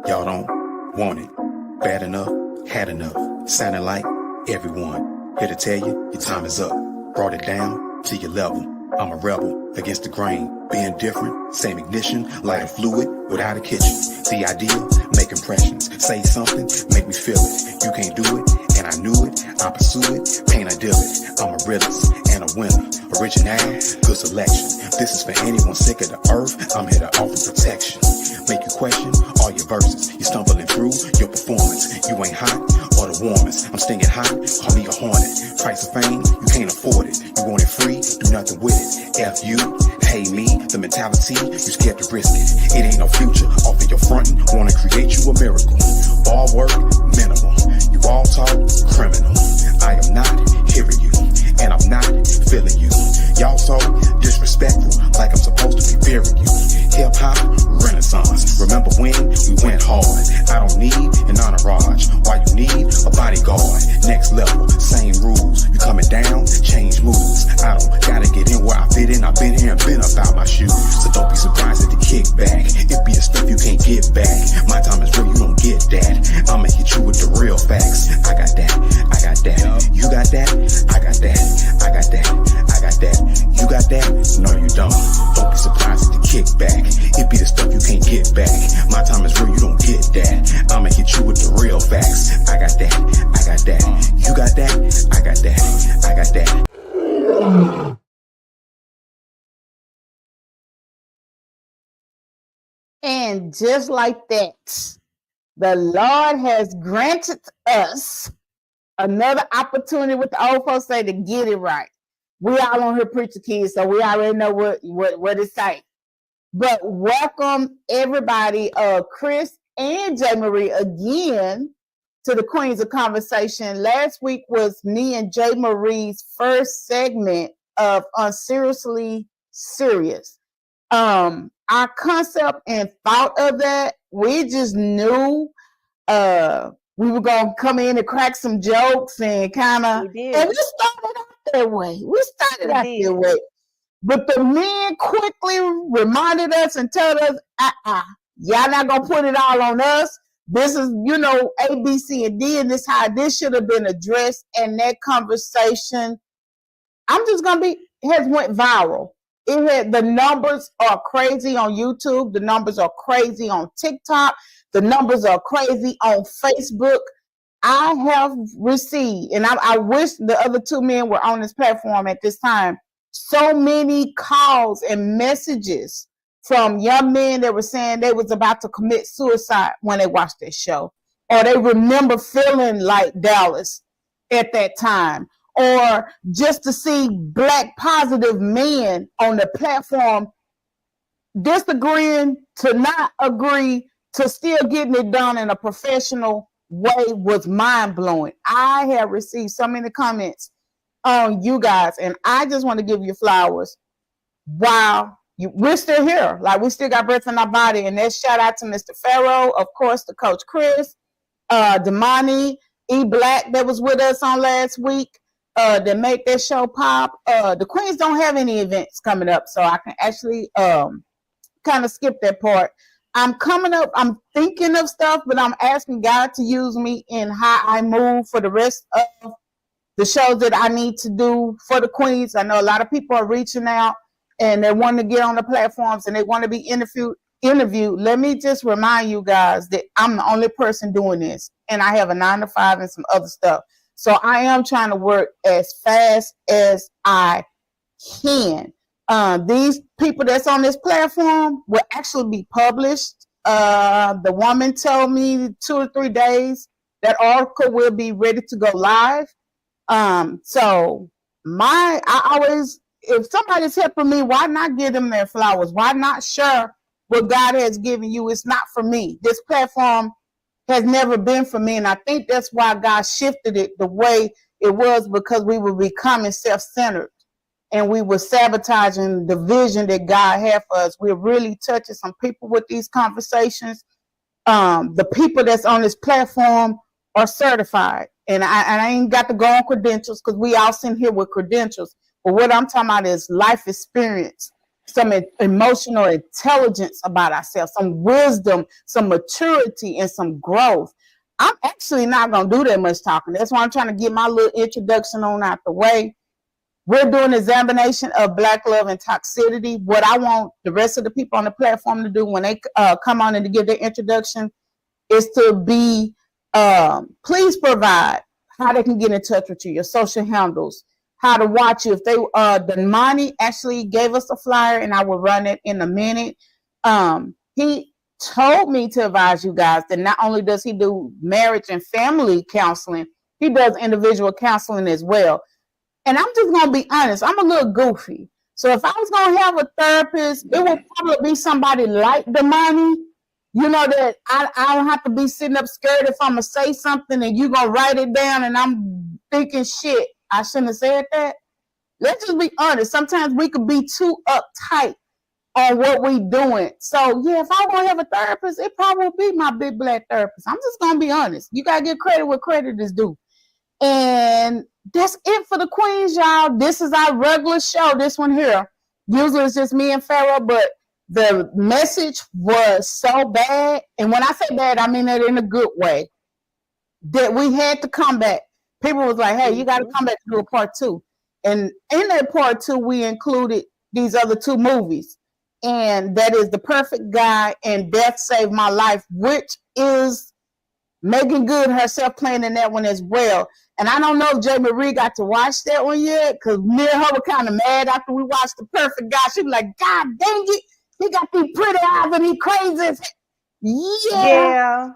Y'all don't want it. Bad enough, had enough. Sounding like everyone. Here to tell you, your time is up. Brought it down to your level. I'm a rebel against the grain. Being different, same ignition, lighter fluid without a kitchen. The ideal, make impressions. Say something, make me feel it. You can't do it, and I knew it. I pursue it, pain I deal it. I'm a realist and a winner. Original, good selection. This is for anyone sick of the earth. I'm here to offer protection. Make you question all your verses. You stumbling through your performance. You ain't hot or the warmest. I'm stinging hot, call me a hornet. Price of fame, you can't afford it. You want it free, do nothing with it. F you, hey me, the mentality, you scared to risk it. It ain't no future, off of your frontin', wanna create you a miracle. Ball work, minimal. You all talk, criminal. I am not hearing you, and I'm not feeling you. Y'all so disrespectful, like I'm supposed to be fearing you. Hip-hop, renaissance. Remember when we went hard? I don't need an entourage. Why you need a bodyguard? Next level, same rules. You coming down, change moves. I don't gotta get in where I fit in. I've been here and been about my shoes. So don't be surprised at the kickback. It be the stuff you can't get back. My time is real, you don't get that. I'ma hit you with the real facts. I got that, I got that. You got that, I got that. I got that, I got that. You got that? No, you don't. Don't be surprised at the kickback. It be the stuff you can't get back. My time is real, you don't get that. I'ma hit you with the real facts. I got that, I got that. You got that? I got that, I got that. And just like that, the Lord has granted us another opportunity, with the old folks say, to get it right. We all on here preacher kids, so we already know what it's like. But welcome everybody, Chris and J. Marie, again to the Queens of Conversation. Last week was me and J. Marie's first segment of Unseriously Serious. Our concept and thought of that, we just knew we were gonna come in and crack some jokes and kind of, and we started out that way. That way. But the men quickly reminded us and told us, y'all not gonna put it all on us. This is, A, B, C, and D, and this how this should have been addressed. And that conversation, has went viral. The numbers are crazy on YouTube. The numbers are crazy on TikTok. The numbers are crazy on Facebook. I have received, and I wish the other two men were on this platform at this time, so many calls and messages from young men that were saying they was about to commit suicide when they watched this show, or they remember feeling like Dallas at that time, or just to see Black positive men on the platform disagreeing to not agree to still getting it done in a professional way was mind-blowing. I have received so many comments on you guys, and I just want to give you flowers. Wow, we're still here. Like, we still got breath in our body, and that shout out to Mr. Farrow, of course, to Coach Chris, Damani, E. Black that was with us on last week, that made that show pop. The Queens don't have any events coming up, so I can actually kind of skip that part. I'm thinking of stuff, but I'm asking God to use me in how I move for the rest of the shows that I need to do for the Queens. I know a lot of people are reaching out and they want to get on the platforms and they want to be interviewed. Let me just remind you guys that I'm the only person doing this, and I have a 9-to-5 and some other stuff. So I am trying to work as fast as I can. These people that's on this platform will actually be published. The woman told me 2 or 3 days that article will be ready to go live. So if somebody's helping me, why not give them their flowers? Why not share what God has given you? It's not for me. This platform has never been for me. And I think that's why God shifted it the way it was, because we were becoming self-centered and we were sabotaging the vision that God had for us. We're really touching some people with these conversations. The people that's on this platform are certified. And I ain't got to go on credentials, because we all sitting here with credentials. But what I'm talking about is life experience some emotional intelligence about ourselves, some wisdom, some maturity, and some growth. I'm actually not going to do that much talking. That's why I'm trying to get my little introduction on out the way. We're doing examination of Black love and toxicity. What I want the rest of the people on the platform to do when they come on and to give their introduction is to be, please provide how they can get in touch with you, your social handles, how to watch you. If they, Damani actually gave us a flyer and I will run it in a minute. He told me to advise you guys that not only does he do marriage and family counseling, he does individual counseling as well. And I'm just going to be honest, I'm a little goofy. So if I was going to have a therapist, it would probably be somebody like Damani. You know, that I don't have to be sitting up scared if I'm going to say something and you're going to write it down and I'm thinking, shit, I shouldn't have said that. Let's just be honest. Sometimes we could be too uptight on what we doing. So, yeah, if I want to have a therapist, it probably will be my big black therapist. I'm just going to be honest. You got to give credit where credit is due. And that's it for the queens, y'all. This is our regular show, this one here. Usually it's just me and Pharaoh, but the message was so bad. And when I say bad, I mean that in a good way. That we had to come back. People was like, hey, you got to come back to do a part 2. And in that part 2, we included these other 2 movies. And that is The Perfect Guy and Death Saved My Life, which is Megan Good herself playing in that one as well. And I don't know if Jay Marie got to watch that one yet, because me and her were kind of mad after we watched The Perfect Guy. She was like, God dang it, he got these pretty eyes and he crazy. Yeah.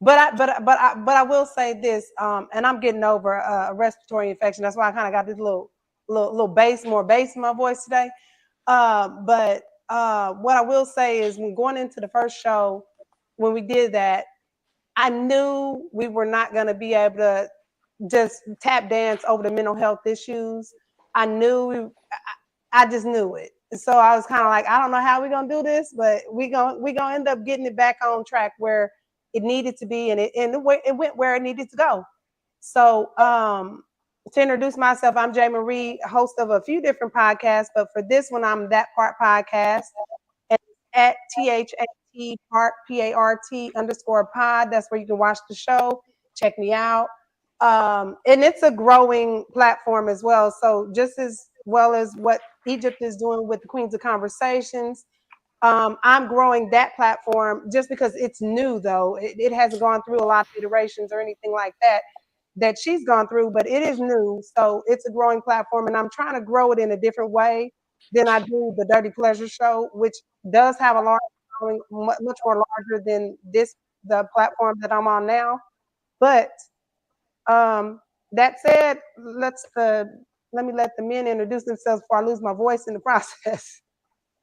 But I will say this, and I'm getting over a respiratory infection. That's why I kind of got this little bass, more bass in my voice today. But what I will say is, when going into the first show, when we did that, I knew we were not going to be able to just tap dance over the mental health issues. I just knew it. So I was kind of like, I don't know how we're going to do this, but we're going to end up getting it back on track where it needed to be, and it went where it needed to go. So to introduce myself, I'm Jay Marie, host of a few different podcasts, but for this one, I'm That Part Podcast, and at THAT Part PART _pod. That's where you can watch the show. Check me out. And it's a growing platform as well. So just as well as what Egypt is doing with the Queens of Conversations, I'm growing that platform just because it's new, though. It hasn't gone through a lot of iterations or anything like that she's gone through, but it is new. So it's a growing platform, and I'm trying to grow it in a different way than I do the Dirty Pleasure Show, which does have a large following, much more larger than the platform that I'm on now. But that said, let me let the men introduce themselves before I lose my voice in the process.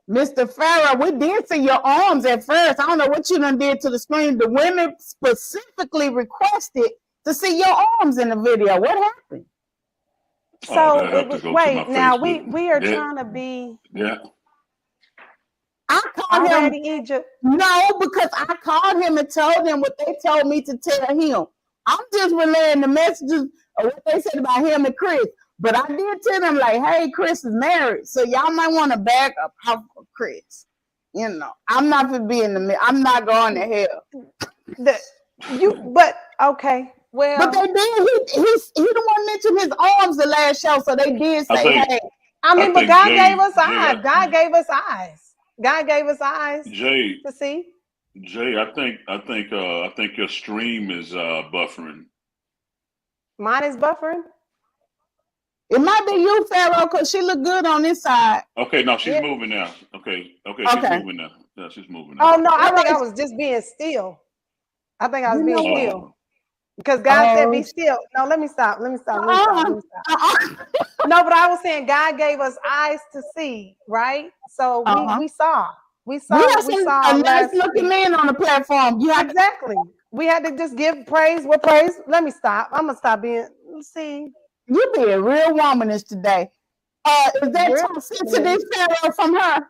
Mr. Pharaoh, we did see your arms at first. I don't know what you done did to the screen. The women specifically requested to see your arms in the video. What happened? So wait, now we are trying to be. Yeah. I called him. Egypt. No, because I called him and told him what they told me to tell him. I'm just relaying the messages of what they said about him and Chris. But I did tell them, like, hey, Chris is married, so y'all might want to back up off of Chris. You know, I'm not for being I'm not going to hell. But okay. Well, but they did. He the one mentioned his arms the last show, so they did say, hey. I mean, but God gave us eyes. God gave us eyes. God gave us eyes. Jay, to see. Jay, I think your stream is buffering. Mine is buffering. It might be you, Pharaoh, because she look good on this side. Okay, no, she's moving now. Okay, she's moving now. Yeah, she's moving now. Oh no, I think I was just being still. I think I was being still. Because God said, be still. No, let me stop. No, but I was saying God gave us eyes to see, right? So we saw. We saw a nice looking man on the platform. Exactly. We had to just give praise. What praise? Let me stop. I'm gonna stop being. Let's see. You be a real womanish today. Is that toxicity, Pharaoh, from her?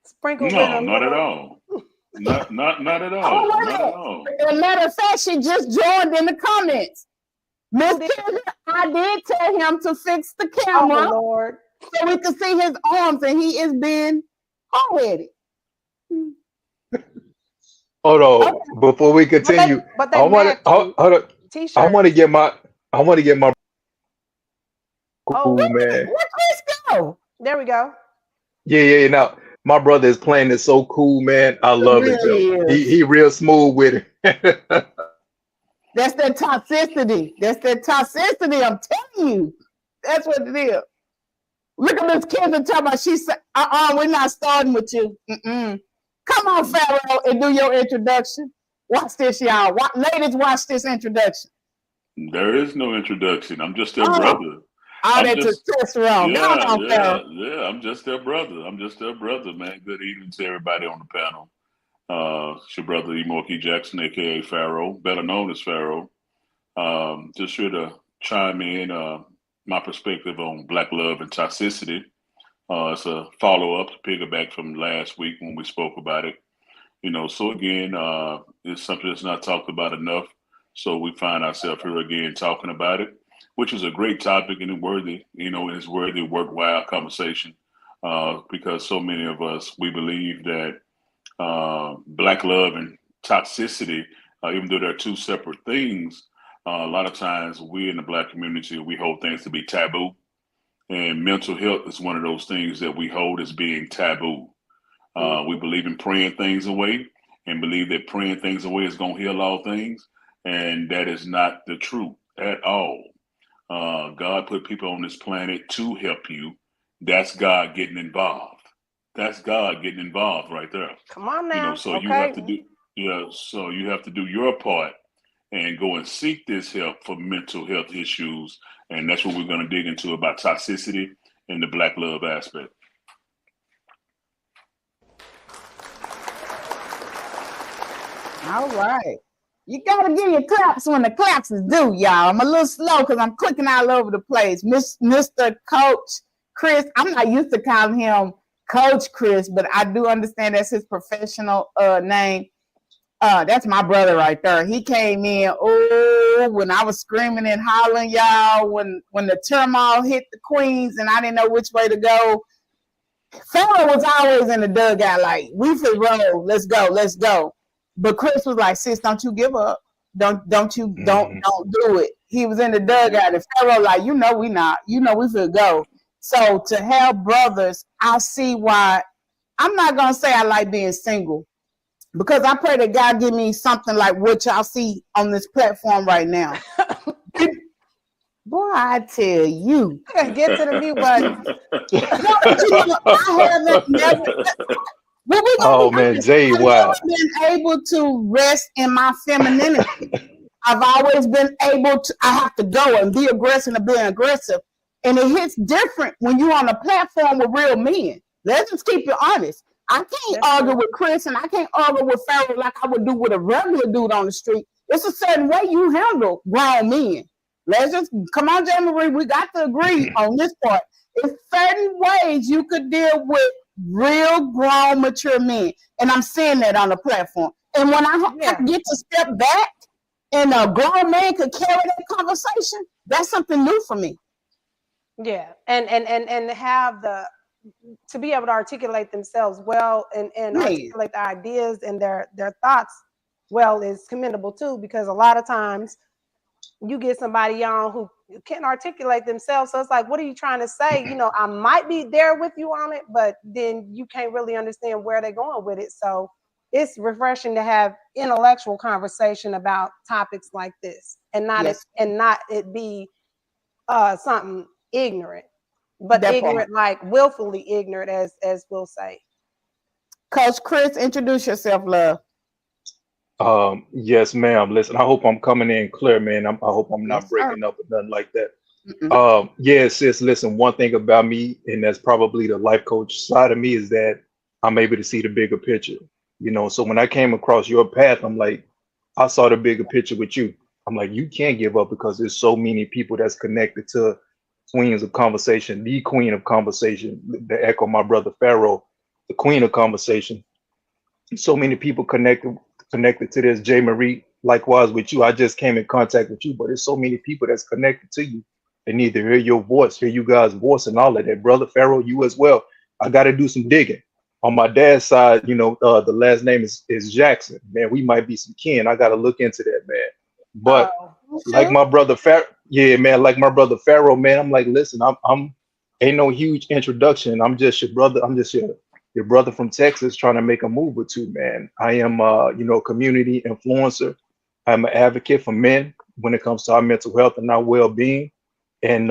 Sprinkle. No, not at all. Not at all. Not at all. As a matter of fact, she just joined in the comments. Miss Kendra, I did tell him to fix the camera. Oh, Lord. so we can see his arms, and he is being hard-headed. Hold on, Okay. before we continue, But I they want to. matching Hold on. I want to t-shirts. get my. I want to get my Oh, cool man. Where Chris go? there we go. Yeah. Now my brother is playing it so cool, man. I It love it though. really is. He real smooth with it. That's that toxicity. That's that toxicity. I'm telling you. That's what it is. Look at this kid and talk about she said, we're not starting with you. Mm-mm. Come on, Pharaoh, and do your introduction. Watch this, y'all. Ladies, watch this introduction. There is no introduction. I'm just their Oh, brother. all I'm that just testosterone. Go on, Pharaoh. I'm just their brother. I'm just their brother, man. Good evening to everybody on the panel. It's your brother Emoki Jackson, aka Pharaoh, better known as Pharaoh. Just here to chime in my perspective on Black love and toxicity. It's a follow-up to piggyback from last week when we spoke about it. So again, it's something that's not talked about enough. So we find ourselves here again talking about it, which is a great topic and worthy, it's worthy, worthwhile conversation. Because so many of us, we believe that Black love and toxicity, even though they're two separate things, a lot of times we in the Black community, we hold things to be taboo. And mental health is one of those things that we hold as being taboo. We believe in praying things away and believe that praying things away is going to heal all things. And that is not the truth at all. God put people on this planet to help you. That's God getting involved. That's God getting involved right there. Come on now. So you Okay. have to do, so you have to do your part and go and seek this help for mental health issues. And that's what we're going to dig into about toxicity and the Black love aspect. All right. You got to give your claps when the claps is due, y'all. I'm a little slow because I'm clicking all over the place. Mr. Coach Chris, I'm not used to calling him Coach Chris, but I do understand that's his professional name. That's my brother right there. He came in, when I was screaming and hollering, y'all, when the turmoil hit the Queens and I didn't know which way to go. Pharaoh was always in the dugout like, we fit roll, let's go. But Chris was like, sis, don't you give up. Don't do it. He was in the dugout and Pharaoh like, we not. We should go. So to have brothers, I see why. I'm not going to say I like being single because I pray that God give me something like what y'all see on this platform right now. Boy, I tell you. Get to the mute button. I haven't never. Oh man, Jay, I've wow. never been able to rest in my femininity. I've always been able to. I have to go and be aggressive and being aggressive, and it hits different when you're on a platform with real men. Let's just keep it honest. I can't argue with Chris, and I can't argue with Pharaoh like I would do with a regular dude on the street. It's a certain way you handle grown men. Let's just come on, Jamie Marie. We got to agree on this part. It's certain ways you could deal with real grown, mature men. And I'm saying that on the platform. And when I get to step back and a grown man could carry that conversation, that's something new for me. Yeah. And have to be able to articulate themselves well and articulate their ideas and their thoughts well is commendable too, because a lot of times you get somebody on who can't articulate themselves. So it's like, what are you trying to say? I might be there with you on it, but then you can't really understand where they're going with it. So it's refreshing to have intellectual conversation about topics like this and not it be something ignorant, but ignorant, like willfully ignorant, as we'll say. Coach Chris, introduce yourself, love. Yes, ma'am. Listen, I hope I'm coming in clear, man. I hope I'm not breaking up or nothing like that. Yes, sis, listen, one thing about me, and that's probably the life coach side of me, is that I'm able to see the bigger picture. So when I came across your path, I'm like, I saw the bigger picture with you. I'm like, you can't give up because there's so many people that's connected to Queens of Conversation, the Queen of Conversation, to echo my brother Pharaoh, the Queen of Conversation. So many people connected to this. Jay Marie, likewise with you. I just came in contact with you, but there's so many people that's connected to you They need to hear your voice, hear you guys' voice and all of that. Brother Pharaoh, you as well. I got to do some digging. On my dad's side, the last name is Jackson. Man, we might be some kin. I got to look into that, man. But Oh, like my brother Pharaoh, yeah, man, like my brother Pharaoh, man, I'm like, listen, I'm ain't no huge introduction. I'm just your brother. I'm just your brother from Texas trying to make a move or two, man. I am, community influencer. I'm an advocate for men when it comes to our mental health and our well-being. And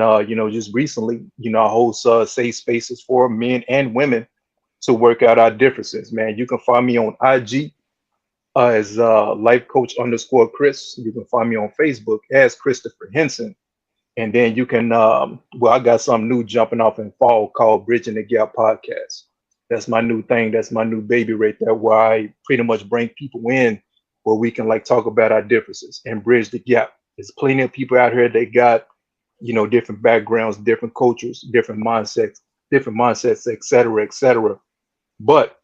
just recently, I host safe spaces for men and women to work out our differences. Man, you can find me on IG as life coach underscore Chris. You can find me on Facebook as Christopher Henson. And then you can, I got something new jumping off in fall called Bridging the Gap Podcast. That's my new thing. That's my new baby right there, where I pretty much bring people in where we can like talk about our differences and bridge the gap. There's plenty of people out here that got, different backgrounds, different cultures, different mindsets, et cetera, et cetera. But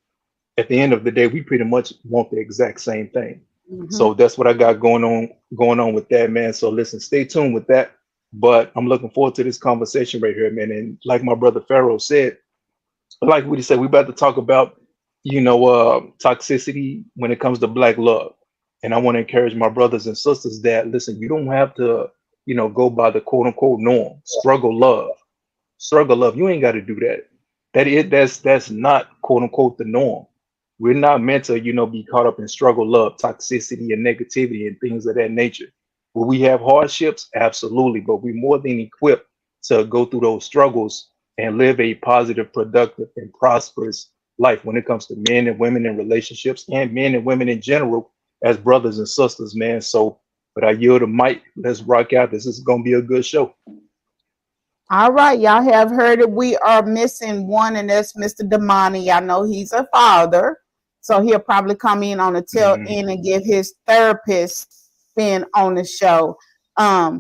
at the end of the day, we pretty much want the exact same thing. So that's what I got going on with that, man. So listen, stay tuned with that. But I'm looking forward to this conversation right here, man. And like my brother Pharaoh said, like what he said, we about to talk about, toxicity when it comes to Black love. And I want to encourage my brothers and sisters that listen, you don't have to, go by the quote unquote norm. Struggle love. You ain't got to do that. That's not quote unquote the norm. We're not meant to, be caught up in struggle love, toxicity, and negativity and things of that nature. Will we have hardships? Absolutely, but we're more than equipped to go through those struggles and live a positive, productive, and prosperous life when it comes to men and women in relationships and men and women in general as brothers and sisters, man. So, but I yield the mic. Let's rock out. This is going to be a good show. All right, y'all have heard it. We are missing one, and that's Mr. Damani. I know he's a father, so he'll probably come in on the tail end and give his therapist spin on the show.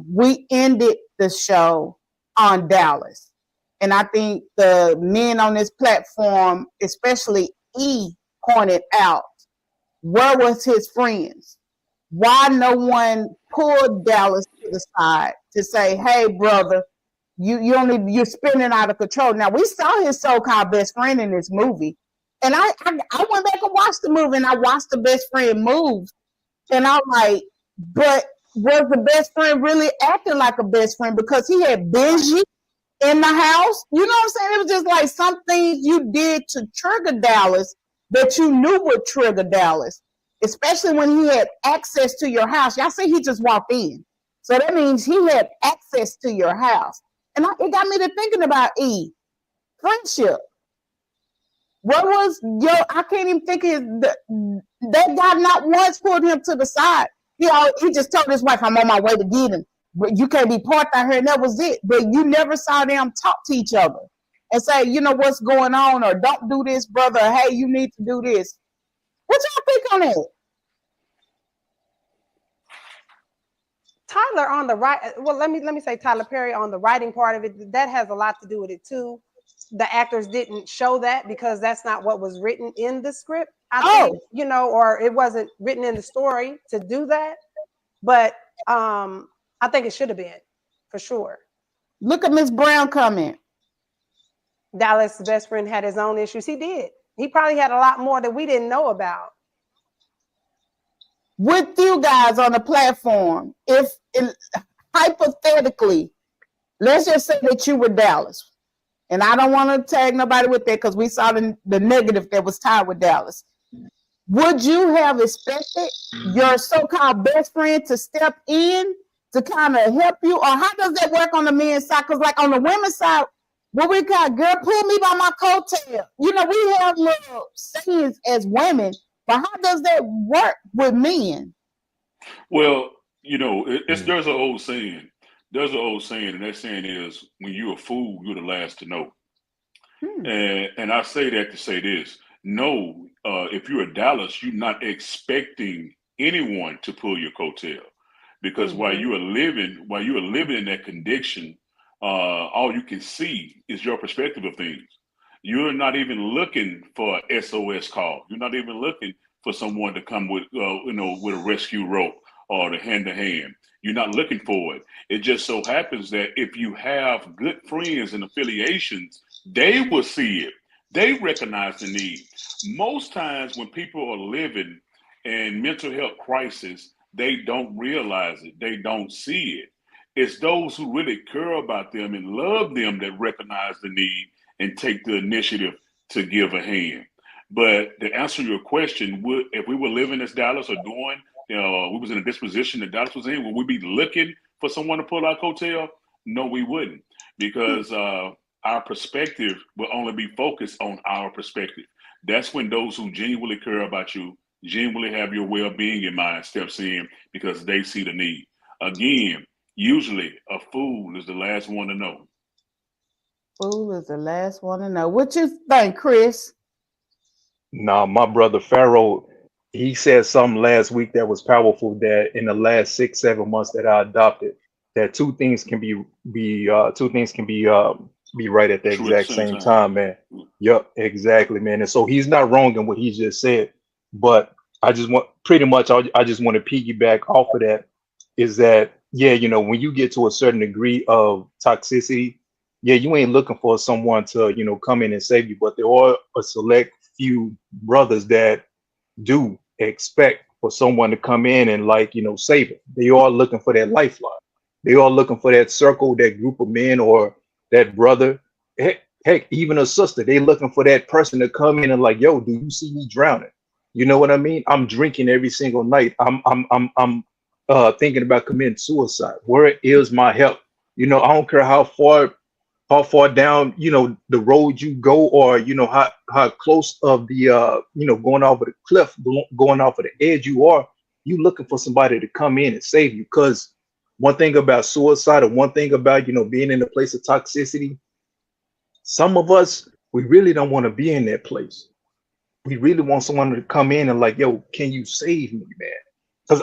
We ended the show on Dallas, and I think the men on this platform, especially E, pointed out where was his friends? Why no one pulled Dallas to the side to say, "Hey, brother, you're spinning out of control." Now we saw his so-called best friend in this movie, and I went back and watched the movie, and I watched the best friend move, and I'm like, but was the best friend really acting like a best friend because he had Benji in the house? You know what I'm saying? It was just like some things you did to trigger Dallas that you knew would trigger Dallas, especially when he had access to your house. Y'all see, he just walked in, so that means he had access to your house. And it got me to thinking about friendship. What was I can't even think that guy not once pulled him to the side. He just told his wife, "I'm on my way to get him, but you can't be parked out here," and that was it. But you never saw them talk to each other and say, what's going on, or don't do this, brother. Hey, you need to do this. What y'all think on that? Tyler on the right. Well, let me say Tyler Perry on the writing part of it. That has a lot to do with it too. The actors didn't show that because that's not what was written in the script. I think, or it wasn't written in the story to do that. But I think it should have been for sure. Look at Miss Brown comment. Dallas' best friend had his own issues. He did. He probably had a lot more that we didn't know about. With you guys on the platform, if hypothetically, let's just say that you were Dallas, and I don't want to tag nobody with that because we saw the negative that was tied with Dallas. Would you have expected your so-called best friend to step in to kind of help you, or how does that work on the men's side? Because like on the women's side, what we got, girl, pull me by my coattail. We have little sayings as women. But how does that work with men? Well, there's an old saying. There's an old saying, and that saying is, when you're a fool, you're the last to know. And I say that to say this. No, if you're a Dallas, you're not expecting anyone to pull your coattail. Because while you are living in that condition, all you can see is your perspective of things. You're not even looking for an SOS call. You're not even looking for someone to come with, with a rescue rope or the hand to hand. You're not looking for it. It just so happens that if you have good friends and affiliations, they will see it. They recognize the need. Most times when people are living in mental health crisis, they don't realize it. They don't see it. It's those who really care about them and love them that recognize the need and take the initiative to give a hand. But to answer your question, if we were living as Dallas or doing, we was in a disposition that Dallas was in, would we be looking for someone to pull our coattail? No, we wouldn't, because our perspective will only be focused on our perspective. That's when those who genuinely care about you, genuinely have your well-being in mind, steps in because they see the need. Again, usually a fool is the last one to know. Fool is the last one to know. What you think, Chris? Nah, my brother Pharaoh, he said something last week that was powerful. That in the last 6-7 months that I adopted, that two things can be right at the True at the exact same same time. time, man. Yup, exactly, man. And so he's not wrong in what he just said, but I just want I just want to piggyback off of that. Is that, yeah, when you get to a certain degree of toxicity, yeah, you ain't looking for someone to come in and save you, but there are a select few brothers that do expect for someone to come in and save it. They are looking for that lifeline. They are looking for that circle, that group of men, or that brother. Heck, even a sister. They looking for that person to come in and yo, do you see me drowning? You know what I mean? I'm drinking every single night. I'm thinking about committing suicide. Where is my help? I don't care how far down the road you go, or how close of the going off of the cliff, going off of the edge you looking for somebody to come in and save you. Because one thing about suicide, and one thing about being in a place of toxicity, some of us, we really don't want to be in that place. We really want someone to come in and yo, can you save me, man? Because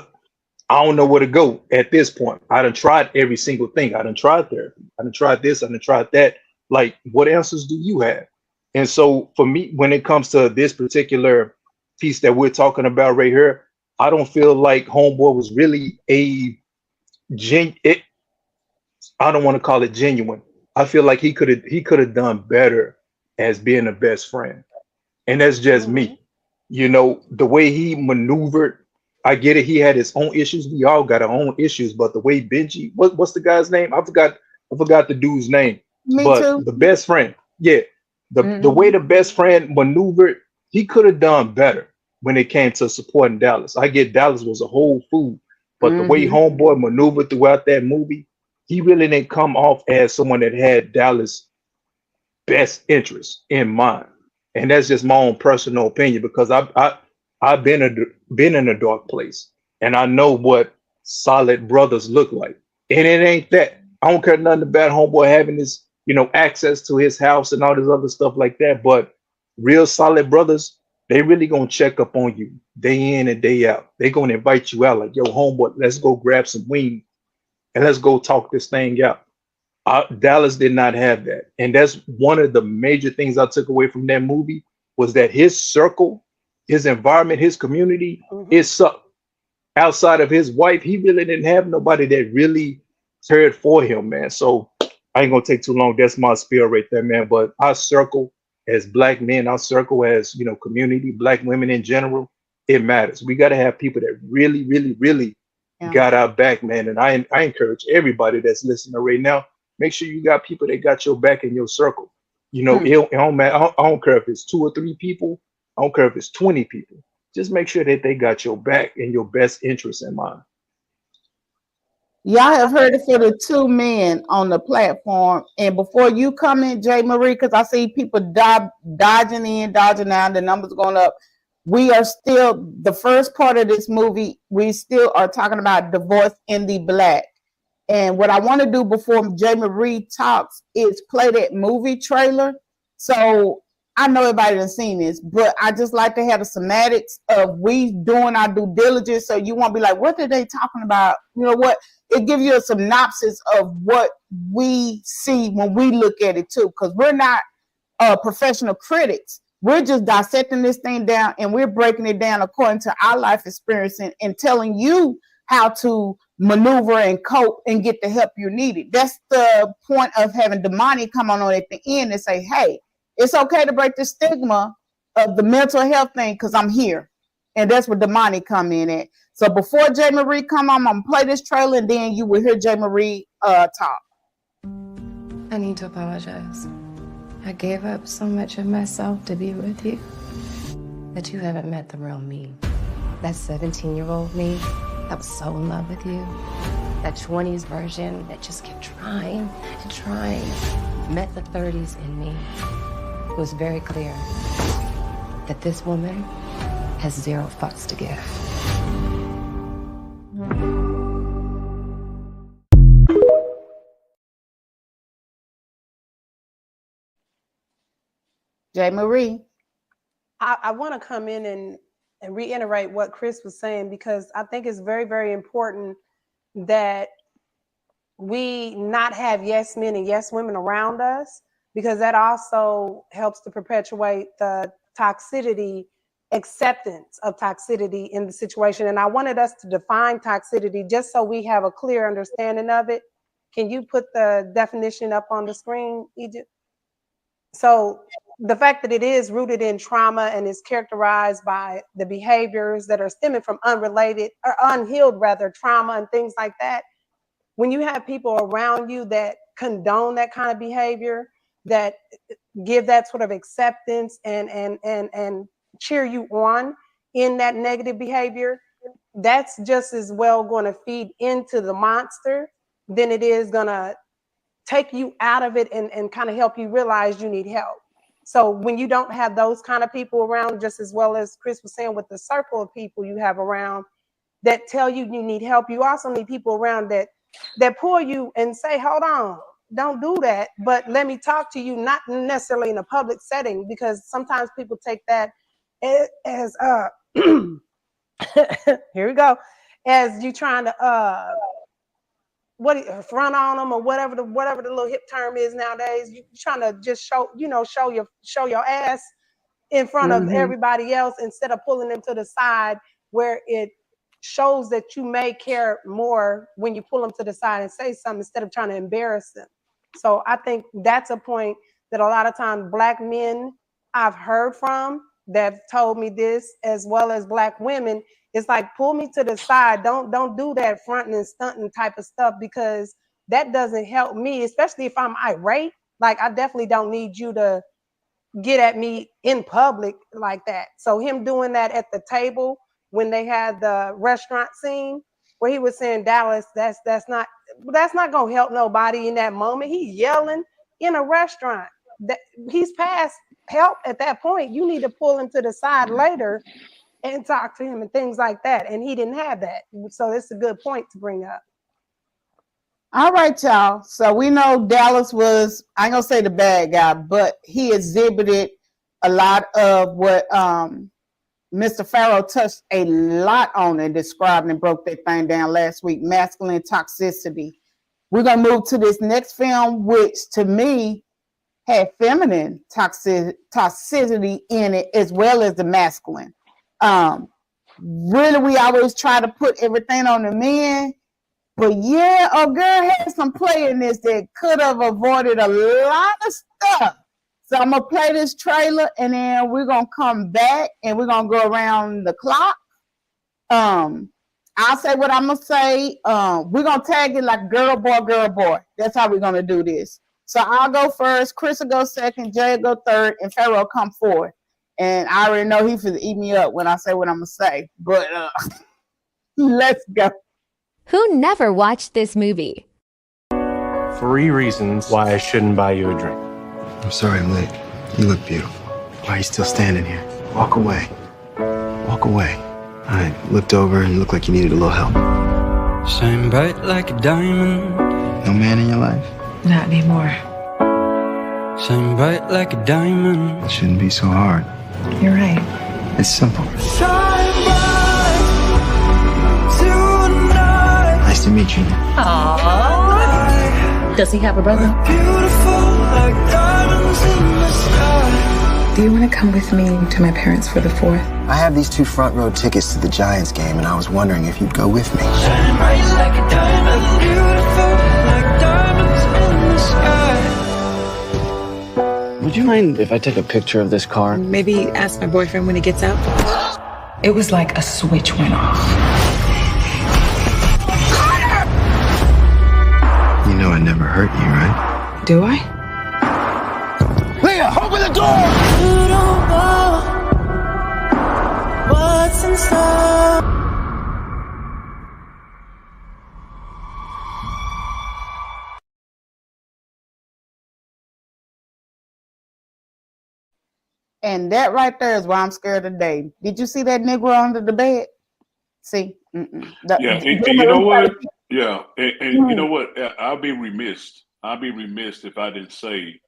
I don't know where to go at this point. I done tried every single thing. I done tried therapy. I done tried this. I done tried that. What answers do you have? And so for me, when it comes to this particular piece that we're talking about right here, I don't feel like Homeboy was really I don't want to call it genuine. I feel like he could have done better as being a best friend. And that's just me. The way he maneuvered, I get it. He had his own issues. We all got our own issues. But the way Benji, what's the guy's name? I forgot the dude's name. Me But too. the best friend, yeah, the way the best friend maneuvered, he could have done better when it came to supporting Dallas. I get Dallas was a whole fool, but the way Homeboy maneuvered throughout that movie, he really didn't come off as someone that had Dallas' best interest in mind. And that's just my own personal opinion, because I've been in a dark place, and I know what solid brothers look like. And it ain't that. I don't care nothing about Homeboy having his access to his house and all this other stuff like that. But real solid brothers, they really gonna check up on you day in and day out. They gonna invite you out, yo, Homeboy, let's go grab some wings and let's go talk this thing out. Dallas did not have that, and that's one of the major things I took away from that movie, was that his circle, his environment, his community, it sucked. Outside of his wife, he really didn't have nobody that really cared for him, man. So I ain't gonna take too long. That's my spiel right there, man. But our circle as Black men, our circle as community, Black women in general, it matters. We got to have people that really, really, really got our back, man. And I encourage everybody that's listening right now, make sure you got people that got your back in your circle. It don't matter. I don't care if it's 2 or 3 people. I don't care if it's 20 people. Just make sure that they got your back and your best interest in mind. Y'all have heard it for the 2 men on the platform. And before you come in, Jay Marie, because I see people dodging in, dodging out, the numbers going up. We are still, the first part of this movie, we still are talking about divorce in the Black. And what I want to do before Jay Marie talks is play that movie trailer. So I know everybody done seen this, but I just like to have the semantics of we doing our due diligence. So you won't be like, what are they talking about? You know what? It gives you a synopsis of what we see when we look at it too, because we're not professional critics. We're just dissecting this thing down, and we're breaking it down according to our life experience and telling you how to maneuver and cope and get the help you needed. That's the point of having Damani come on at the end and say, hey, it's okay to break the stigma of the mental health thing because I'm here. And that's where Damani come in at. So before J. Marie come on, I'm going to play this trailer and then you will hear J. Marie talk. I need to apologize. I gave up so much of myself to be with you that you haven't met the real me. That 17-year-old me that was so in love with you. That 20s version that just kept trying and trying. Met the 30s in me. It was very clear that this woman has 0 fucks to give. J. Marie. I want to come in and reiterate what Chris was saying, because I think it's very, very important that we not have yes men and yes women around us, because that also helps to perpetuate the toxicity, acceptance of toxicity in the situation. And I wanted us to define toxicity just so we have a clear understanding of it. Can you put the definition up on the screen, Egypt? So the fact that it is rooted in trauma and is characterized by the behaviors that are stemming from unrelated or unhealed, rather, trauma and things like that. When you have people around you that condone that kind of behavior, that give that sort of acceptance and cheer you on in that negative behavior, that's just as well going to feed into the monster than it is going to take you out of it and kind of help you realize you need help. So when you don't have those kind of people around, just as well as Chris was saying with the circle of people you have around that tell you you need help, you also need people around that pull you and say, hold on, don't do that, but let me talk to you, not necessarily in a public setting, because sometimes people take that as here we go, as you trying to front on them or whatever the little hip term is nowadays. You trying to just show your ass in front of everybody else instead of pulling them to the side, where it shows that you may care more when you pull them to the side and say something instead of trying to embarrass them. So I think that's a point that a lot of times Black men I've heard from that have told me this, as well as Black women. It's like, pull me to the side. Don't do that fronting and stunting type of stuff, because that doesn't help me, especially if I'm irate. Like, I definitely don't need you to get at me in public like that. So him doing that at the table when they had the restaurant scene where he was saying, Dallas, that's not gonna help nobody in that moment. He's yelling in a restaurant. That he's past help at that point. You need to pull him to the side later and talk to him and things like that. And he didn't have that. So it's a good point to bring up. All right, y'all. So we know Dallas was, I ain't gonna say the bad guy, but he exhibited a lot of what Mr. Farrow touched a lot on and described and broke that thing down last week, masculine toxicity. We're gonna move to this next film, which to me had feminine toxicity in it as well as the masculine. Really, we always try to put everything on the men, but yeah, a girl had some play in this that could have avoided a lot of stuff. So I'm gonna play this trailer and then we're gonna come back and we're gonna go around the clock. I'll say what I'm gonna say. We're gonna tag it like girl, boy. That's how we're gonna do this. So I'll go first, Chris will go second, Jay will go third, and Pharaoh come fourth. And I already know he's gonna eat me up when I say what I'm gonna say. But let's go. Who never watched this movie? 3 reasons why I shouldn't buy you a drink. I'm sorry I'm late. You look beautiful. Why are you still standing here? Walk away. Walk away. I looked over and you looked like you needed a little help. Shine bright like a diamond. No man in your life? Not anymore. Shine bright like a diamond. It shouldn't be so hard. You're right. It's simple. Shine bright tonight. Nice to meet you. Aww. Does he have a brother? Beautiful like diamonds in the sky. Do you want to come with me to my parents for the 4th? I have these 2 front row tickets to the Giants game, and I was wondering if you'd go with me. Shining bright like a diamond, beautiful like diamonds in the sky. Would you mind if I take a picture of this car? Maybe ask my boyfriend when he gets out. It was like a switch went off. You know I never hurt you, right? Do I? Leah, open the door! You don't know what's in store. And that right there is why I'm scared today. Did you see that Negro under the bed? See? Yeah, you know what? Yeah, and you know what? I'll be remiss if I didn't say,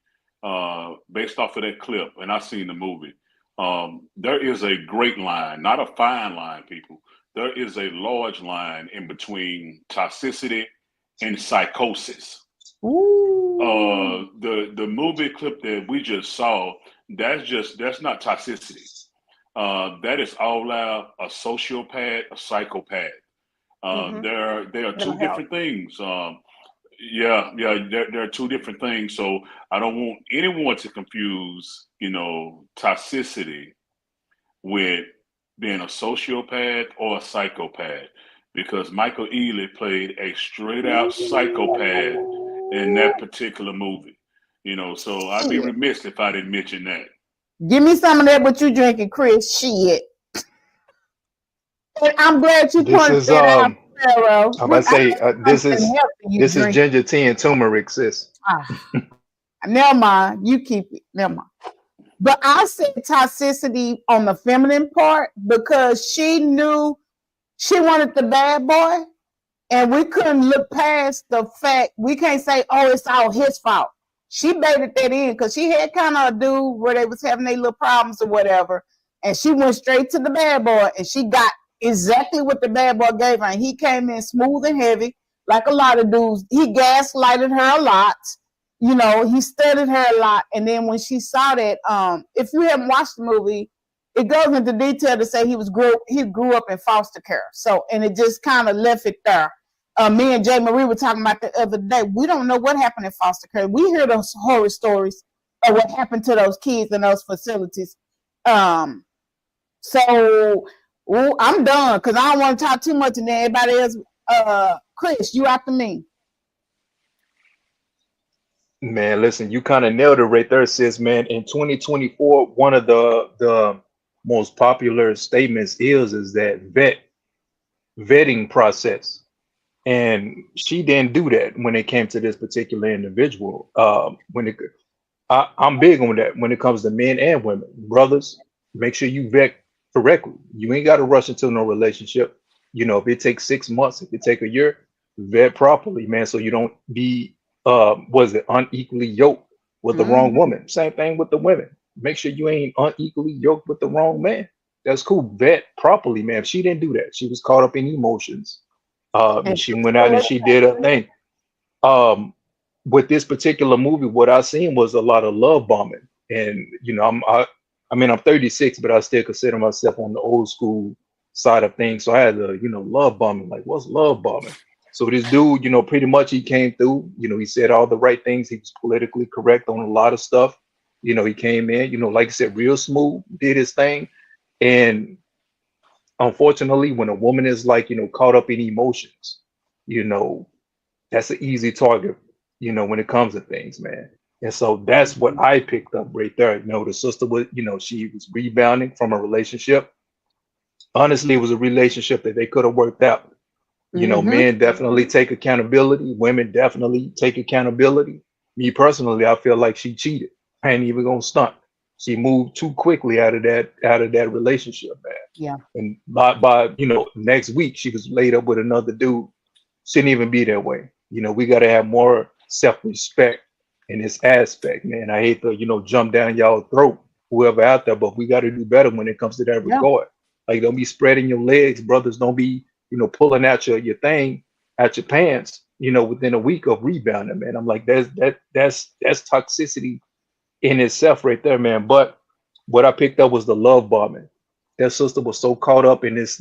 based off of that clip, and I've seen the movie, there is a great line, not a fine line, people. There is a large line in between toxicity and psychosis. The movie clip that we just saw, that's not toxicity. That is all out a sociopath, a psychopath. There are two different things. There are two different things. So I don't want anyone to confuse, toxicity with being a sociopath or a psychopath, because Michael Ealy played a straight out psychopath in that particular movie. So I'd be remiss if I didn't mention that. Give me some of that, what you drinking, Chris. Shit. And I'm glad you pointed that out, Pharaoh. I'm about to say, this is ginger tea and turmeric, sis. Never mind. You keep it. Never mind. But I said toxicity on the feminine part because she knew she wanted the bad boy, and we couldn't look past the fact. We can't say, oh, it's all his fault. She baited that in because she had kind of a dude where they was having their little problems or whatever, and she went straight to the bad boy, and she got exactly what the bad boy gave her. And he came in smooth and heavy, like a lot of dudes. He gaslighted her a lot. He studied her a lot. And then when she saw that, if you haven't watched the movie, it goes into detail to say he grew up in foster care. So, and it just kind of left it there. Me and Jay Marie were talking about the other day. We don't know what happened in foster care. We hear those horror stories of what happened to those kids in those facilities. I'm done because I don't want to talk too much, and then everybody else. Chris, you after me. Man, listen, you kind of nailed it right there, sis, man. In 2024, one of the most popular statements is that vetting process. And she didn't do that when it came to this particular individual. I'm big on that when it comes to men and women. Brothers, make sure you vet correctly. You ain't got to rush into no relationship. If it takes 6 months, if it take a year, vet properly, man, so you don't be unequally yoked with the wrong woman. Same thing with the women. Make sure you ain't unequally yoked with the wrong man. That's cool. Vet properly, man. If she didn't do that, she was caught up in emotions. And she went out and she did her thing. With this particular movie, what I seen was a lot of love bombing. And I'm 36, but I still consider myself on the old school side of things. So I had to, love bombing. Like, what's love bombing? So this dude, pretty much he came through. He said all the right things. He was politically correct on a lot of stuff. He came in, like I said, real smooth, did his thing. And unfortunately, when a woman is caught up in emotions, that's an easy target, when it comes to things, man. And so that's what I picked up right there. The sister was, she was rebounding from a relationship. Honestly, it was a relationship that they could have worked out. Men definitely take accountability. Women definitely take accountability. Me personally, I feel like she cheated. I ain't even gonna stunt. She moved too quickly out of that relationship, man. Yeah. And by next week she was laid up with another dude. Shouldn't even be that way. We gotta have more self-respect in this aspect, man. I hate to jump down y'all throat, whoever out there, but we gotta do better when it comes to that regard. Like, don't be spreading your legs, brothers. Don't be pulling out your thing out your pants, within a week of rebounding, man. I'm like, that's toxicity in itself right there, man. But what I picked up was the love bombing. That sister was so caught up in this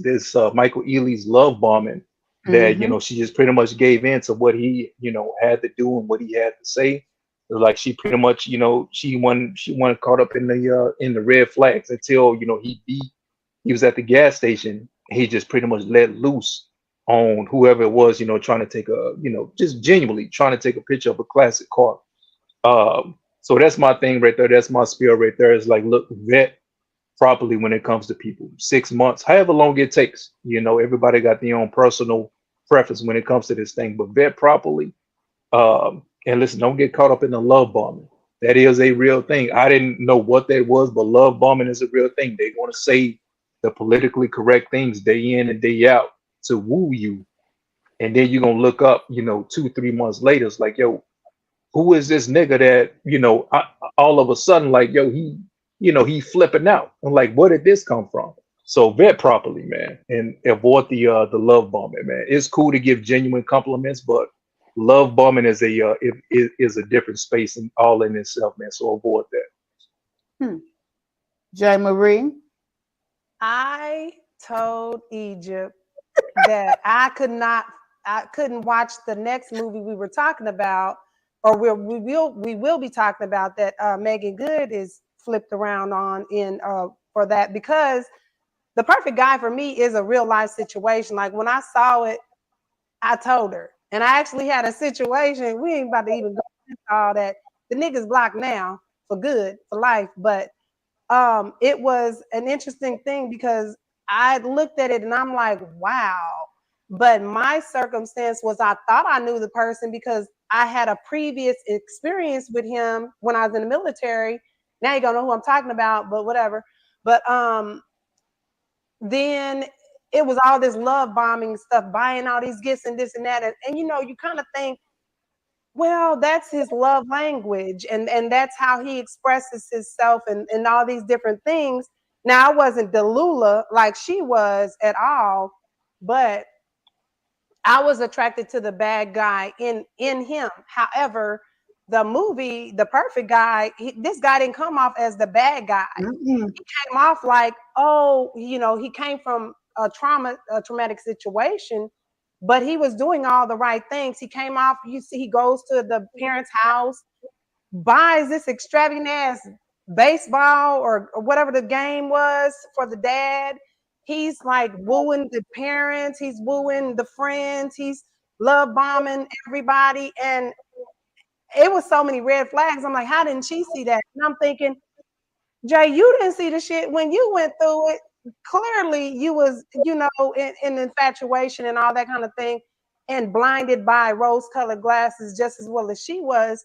Michael Ealy's love bombing that she just pretty much gave in to what he had to do and what he had to say. Like she pretty much she wasn't caught up in the red flags until he was at the gas station. He just pretty much let loose on whoever it was, trying to take just genuinely trying to take a picture of a classic car. So that's my thing right there. That's my spiel right there. Is like, look, vet properly when it comes to people. 6 months, however long it takes. Everybody got their own personal preference when it comes to this thing, but vet properly. And listen, don't get caught up in the love bombing. That is a real thing. I didn't know what that was, but love bombing is a real thing. They want to say the politically correct things day in and day out to woo you. And then you're gonna look up, 2-3 months later, it's like, yo, who is this nigga that, all of a sudden, like, yo, he flipping out. I'm like, where did this come from? So vet properly, man, and avoid the love bombing, man. It's cool to give genuine compliments, but love bombing is a different space and all in itself, man. So avoid that. J. Marie. I told Egypt that I couldn't watch the next movie we were talking about, or we will be talking about that Megan Good is flipped around on in for that, because The Perfect Guy for me is a real life situation. Like when I saw it, I told her, and I actually had a situation. We ain't about to even go into all that. The nigga's blocked now for good, for life, but it was an interesting thing because I looked at it and I'm like, wow. But my circumstance was I thought I knew the person because I had a previous experience with him when I was in the military. Now you don't know who I'm talking about, but whatever. But then it was all this love bombing stuff, buying all these gifts and this and that. And you kind of think, well, that's his love language, and that's how he expresses himself and all these different things. Now, I wasn't Delula like she was at all, but I was attracted to the bad guy in him. However, the movie, The Perfect Guy, this guy didn't come off as the bad guy. He came off like, oh, he came from a traumatic situation, but he was doing all the right things. He came off, you see, he goes to the parents' house, buys this extravagant ass baseball or whatever the game was for the dad. He's like wooing the parents, he's wooing the friends, he's love bombing everybody. And it was so many red flags. I'm like, how didn't she see that? And I'm thinking, Jay, you didn't see the shit when you went through it. Clearly, you was, in infatuation and all that kind of thing, and blinded by rose-colored glasses just as well as she was.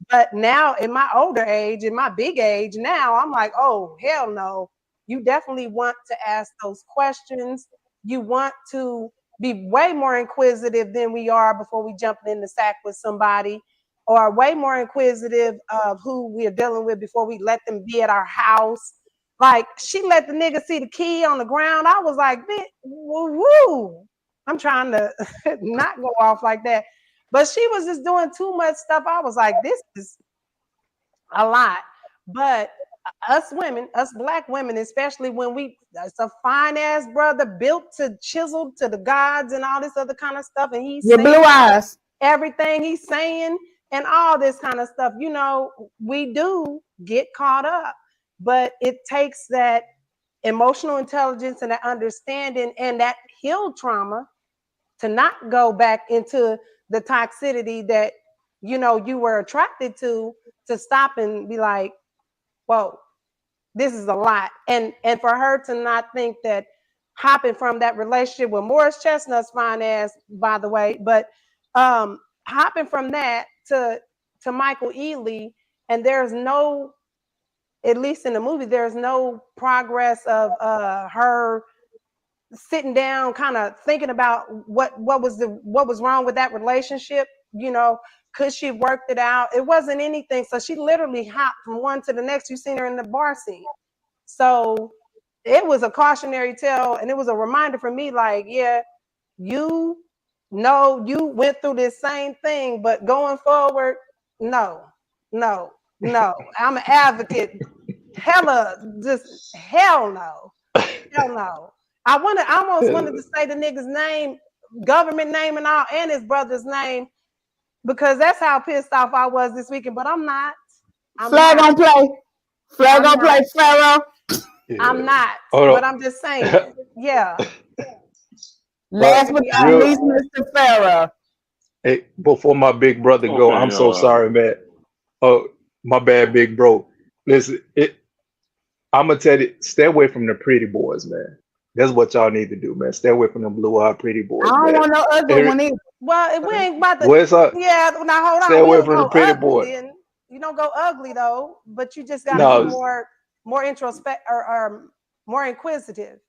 But now, in my older age, in my big age, now I'm like, oh, hell no. You definitely want to ask those questions. You want to be way more inquisitive than we are before we jump in the sack with somebody, or way more inquisitive of who we are dealing with before we let them be at our house. Like, she let the nigga see the key on the ground. I was like, woo. I'm trying to not go off like that. But she was just doing too much stuff. I was like, this is a lot. But us women, us Black women, especially when it's a fine ass brother built to chiseled to the gods and all this other kind of stuff. And he's your blue eyes, everything he's saying and all this kind of stuff, we do get caught up, but it takes that emotional intelligence and that understanding and that healed trauma to not go back into the toxicity that, you were attracted to stop and be like, whoa, this is a lot. And for her to not think that hopping from that relationship with Morris Chestnut's fine ass, by the way, but hopping from that to Michael Ealy, and there's no, at least in the movie, there's no progress of her sitting down, kind of thinking about what was wrong with that relationship. Could she worked it out? It wasn't anything. So she literally hopped from one to the next. You seen her in the bar scene. So it was a cautionary tale, and it was a reminder for me, like, yeah, you went through this same thing, but going forward, no. I'm an advocate. just hell no. Hell no. I almost wanted to say the nigga's name, government name and all, and his brother's name, because that's how pissed off I was this weekend, but I'm not. Flag on play. Flag on play, Pharaoh. I'm not, but I'm just saying. Yeah. Last but not least, Mr. Pharaoh. Hey, before my big brother go, I'm so sorry, man. Oh, my bad, big bro. Listen, I'm gonna tell you, stay away from the pretty boys, man. That's what y'all need to do, man. Stay away from them blue-eyed pretty boys. I don't want no ugly one either. Well, we ain't about to. What's up? Yeah, now hold on. Stay away from the go pretty ugly boy. then. You don't go ugly though, but you just gotta be more introspect or more inquisitive.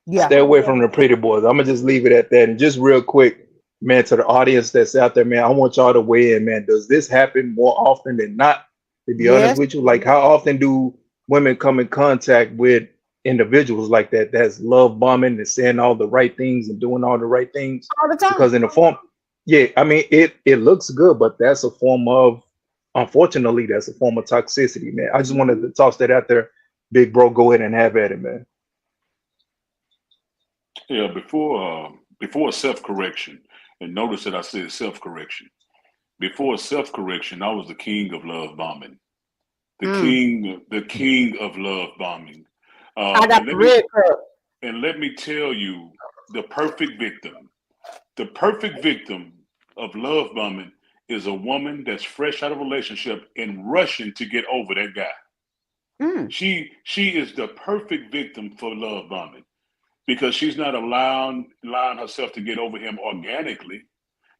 Yeah. Stay away from the pretty boys. I'm gonna just leave it at that. And just real quick, man, to the audience that's out there, man, I want y'all to weigh in, man. Does this happen more often than not? To be honest with you, like how often do women come in contact with individuals like that that's love bombing and saying all the right things and doing all the right things? All the time. Because in the form, yeah, I mean it looks good, but that's a form of, unfortunately, that's a form of toxicity, man. I just wanted to toss that out there. Big bro, go ahead and have at it, man. Yeah, before self-correction, and notice that I said self-correction. Before self-correction, I was the king of love bombing. The king of love bombing. I got the red cup. And let me tell you, the perfect victim. The perfect victim of love bombing is a woman that's fresh out of a relationship and rushing to get over that guy. She is the perfect victim for love bombing because she's not allowing herself to get over him organically.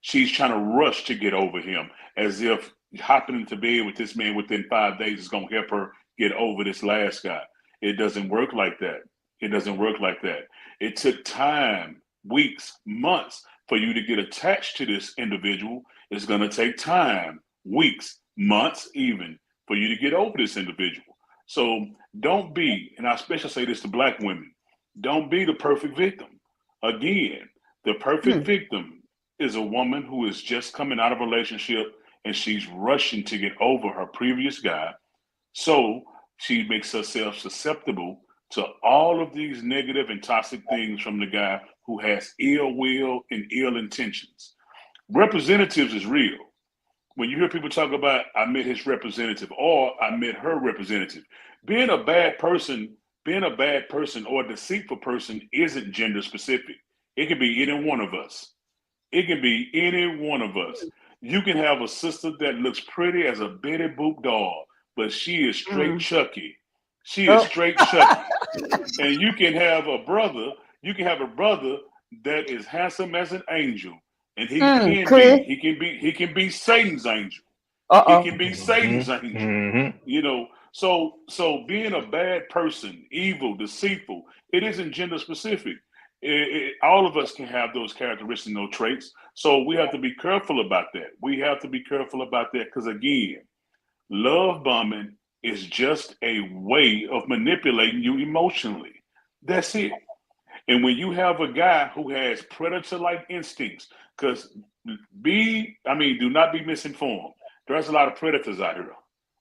She's trying to rush to get over him as if hopping into bed with this man within 5 days is going to help her get over this last guy. It doesn't work like that. It doesn't work like that. It took time, weeks, months for you to get attached to this individual. It's going to take time, weeks, months even, for you to get over this individual. So don't be, and I especially say this to Black women, don't be the perfect victim. Again, the perfect victim is a woman who is just coming out of a relationship and she's rushing to get over her previous guy. So she makes herself susceptible to all of these negative and toxic things from the guy who has ill will and ill intentions. Representatives is real. When you hear people talk about, I met his representative or I met her representative, being a bad person or a deceitful person isn't gender specific. It can be any one of us. It can be any one of us. You can have a sister that looks pretty as a Betty Boop doll, but she is straight Chucky. She is straight Chucky. And you can have a brother that is handsome as an angel. And he can be Satan's angel. He can be Satan's angel. You know, so being a bad person, evil, deceitful, it isn't gender specific. All of us can have those characteristics, those traits. So we have to be careful about that. We have to be careful about that because, again, love bombing is just a way of manipulating you emotionally. That's it. And when you have a guy who has predator-like instincts, because do not be misinformed. There's a lot of predators out here.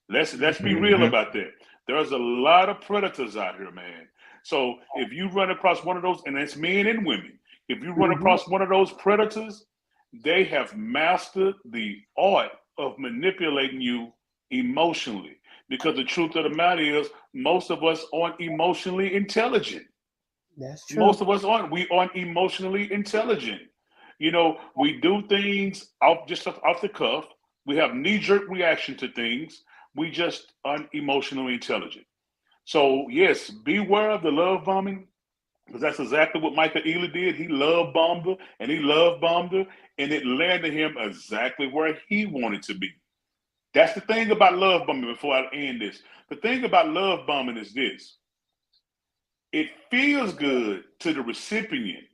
Let's be real about that. There's a lot of predators out here, man. So if you run across one of those, and it's men and women, if you run across one of those predators, they have mastered the art of manipulating you emotionally. Because the truth of the matter is, most of us aren't emotionally intelligent. That's true. Most of us aren't. We aren't emotionally intelligent. You know, we do things off the cuff. We have knee-jerk reaction to things. We just aren't emotionally intelligent. So yes, beware of the love bombing, because that's exactly what Michael Ealy did. He love bombed her, and and it landed him exactly where he wanted to be. That's the thing about love bombing. Before I end this, the thing about love bombing is this: it feels good to the recipient,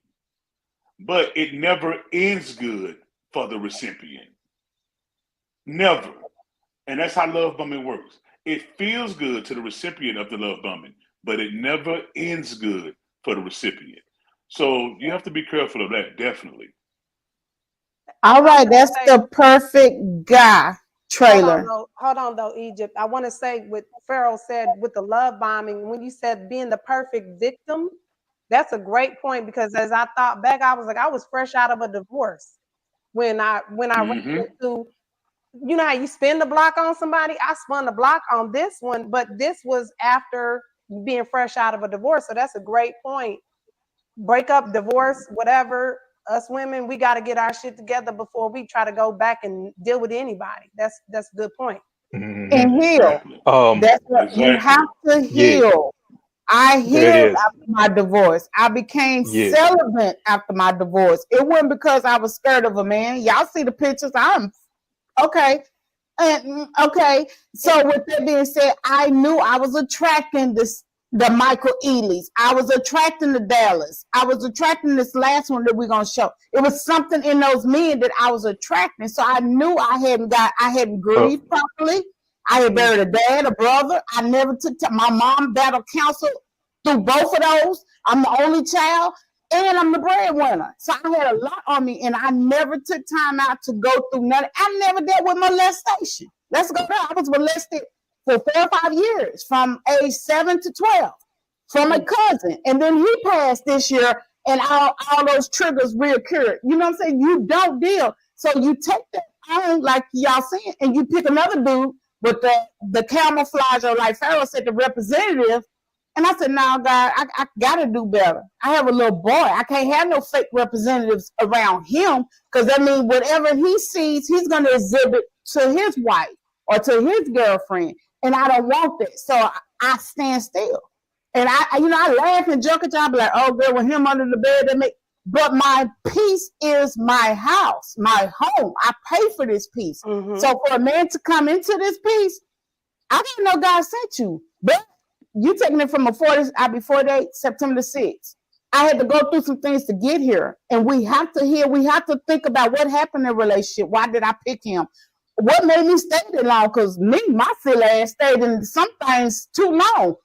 but it never ends good for the recipient. Never. And that's how love bombing works. It feels good to the recipient of the love bombing, but it never ends good for the recipient. So you have to be careful of that, definitely. All right, that's the perfect guy. trailer. Hold on though, Egypt. I want to say what Pharaoh said with the love bombing, when you said being the perfect victim, that's a great point, because as I thought back, I was like, I was fresh out of a divorce when I ran into, you know how you spin the block on somebody? I spun the block on this one, but this was after being fresh out of a divorce. So that's a great point. Break up, divorce, whatever. Us women, we got to get our shit together before we try to go back and deal with anybody. That's a good point. And heal. Exactly. That's what you Exactly. have to Yeah, heal. I there it healed is. after my divorce. I became Yeah. celibate after my divorce. It wasn't because I was scared of a man. Y'all see the pictures. I'm okay. Okay. So with that being said, I knew I was attracting the Michael Ealy's. I was attracting the Dallas. I was attracting this last one that we're gonna show. It was something in those men that I was attracting. So I knew I hadn't grieved properly. I had buried a dad, a brother. I never took my mom battled counsel through both of those. I'm the only child, and I'm the breadwinner. So I had a lot on me, and I never took time out to go through nothing. I never dealt with molestation. Let's go there. I was molested for 4 or 5 years, from age 7 to 12, from a cousin. And then he passed this year, and all those triggers reoccurred. You know what I'm saying? You don't deal. So you take that on, like y'all saying, and you pick another dude with the camouflage, or like Pharaoh said, the representative. And I said, no, God, I got to do better. I have a little boy. I can't have no fake representatives around him, because that means whatever he sees, he's going to exhibit to his wife or to his girlfriend. And I don't want that. So I stand still. And I laugh and joke at y'all, be like, oh, girl, with him under the bed, but my peace is my house, my home. I pay for this peace. So for a man to come into this peace, I didn't know God sent you. But you taking it from I'll be 48, September the 6th. I had to go through some things to get here. And we have to think about what happened in a relationship. Why did I pick him? What made me stay that long? Because my silly ass stayed in some things too long.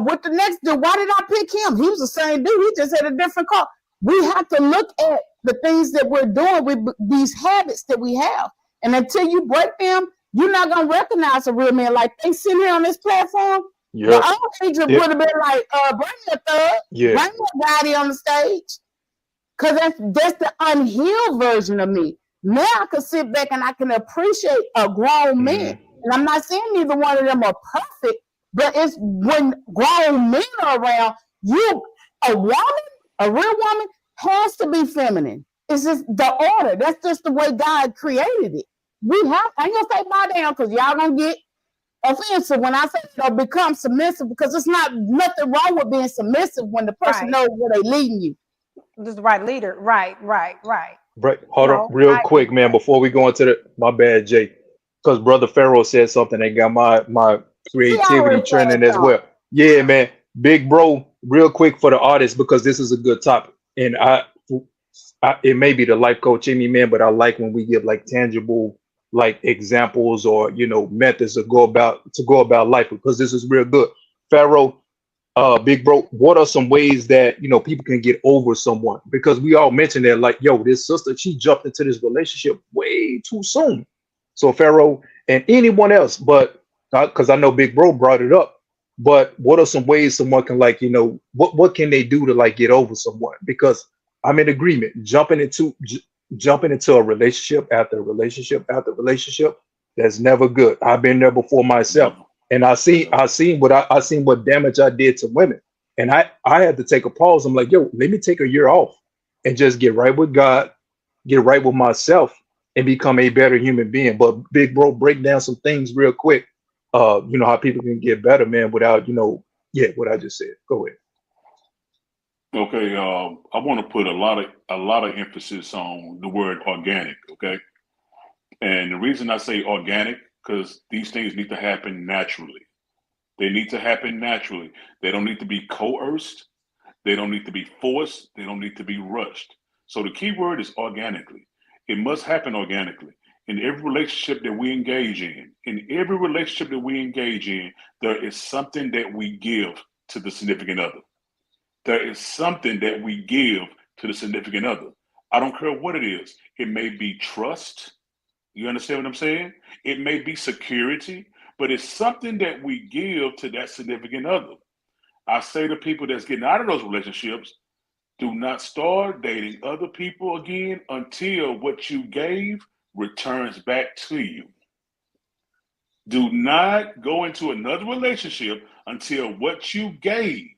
With the next dude, why did I pick him? He was the same dude. He just had a different car. We have to look at the things that we're doing with these habits that we have. And until you break them, you're not going to recognize a real man. Like they sitting here on this platform. The old agent would have been like, bring me a thug. Bring me a daddy on the stage. Because that's the unhealed version of me. Now I can sit back and I can appreciate a grown man. And I'm not saying neither one of them are perfect, but it's when grown men are around, a real woman has to be feminine. It's just the order. That's just the way God created it. I ain't gonna say bow down, because y'all gonna get offensive when I say become submissive, because it's not nothing wrong with being submissive when the person knows where they're leading you. Just the right leader. Right. Right. Hold on real quick, man, before we go into my bad, Jay, because Brother Pharaoh said something that got my creativity trending as well. Yeah, man. Big bro, real quick for the artist, because this is a good topic. And it may be the life coach in me, man, but I like when we give like tangible like examples or methods to go about life, because this is real good. Pharaoh, big bro, what are some ways that people can get over someone? Because we all mentioned that, like, yo, this sister, she jumped into this relationship way too soon. So Pharaoh and anyone else, but because I know big bro brought it up, but what are some ways someone can, like, what can they do to like get over someone? Because I'm in agreement, jumping into a relationship after relationship after relationship, that's never good. I've been there before myself. And I seen what damage I did to women. And I had to take a pause. I'm like, yo, let me take a year off and just get right with God, get right with myself, and become a better human being. But big bro, break down some things real quick. How people can get better, man, without, what I just said. Go ahead. Okay, I want to put a lot of emphasis on the word organic. Okay, and the reason I say organic, because these things need to happen naturally. They need to happen naturally. They don't need to be coerced. They don't need to be forced. They don't need to be rushed. So the key word is organically. It must happen organically. In every relationship that we engage in, there is something that we give to the significant other. There is something that we give to the significant other. I don't care what it is. It may be trust. You understand what I'm saying? It may be security, but it's something that we give to that significant other. I say to people that's getting out of those relationships, do not start dating other people again until what you gave returns back to you. Do not go into another relationship until what you gave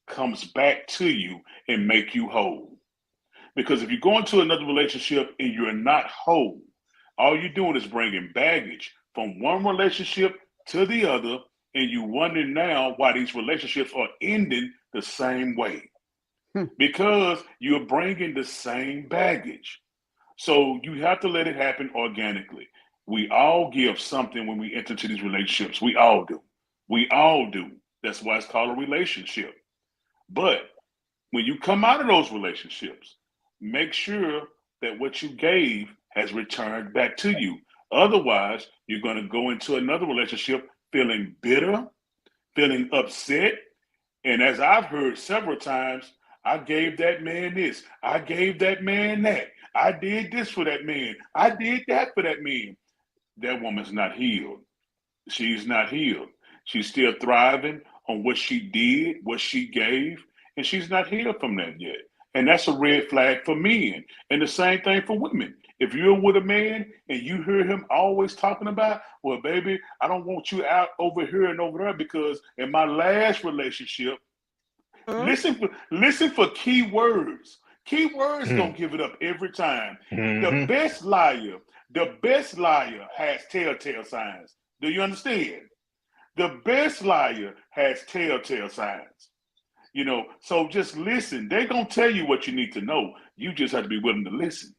comes back to you and make you whole. Because if you go into another relationship and you're not whole, all you're doing is bringing baggage from one relationship to the other, and you wonder now why these relationships are ending the same way. Because you're bringing the same baggage. So you have to let it happen organically. We all give something when we enter into these relationships. We all do. We all do. That's why it's called a relationship. But when you come out of those relationships, make sure that what you gave has returned back to you. Otherwise, you're going to go into another relationship feeling bitter, feeling upset. And as I've heard several times, I gave that man this. I gave that man that. I did this for that man. I did that for that man. That woman's not healed. She's not healed. She's still thriving on what she did, what she gave, and she's not healed from that yet. And that's a red flag for men. And the same thing for women. If you're with a man and you hear him always talking about, well, baby, I don't want you out over here and over there because in my last relationship, listen for key words. Key words gonna give it up every time. The best liar has telltale signs. Do you understand? The best liar has telltale signs. You know, so just listen. They're gonna tell you what you need to know. You just have to be willing to listen.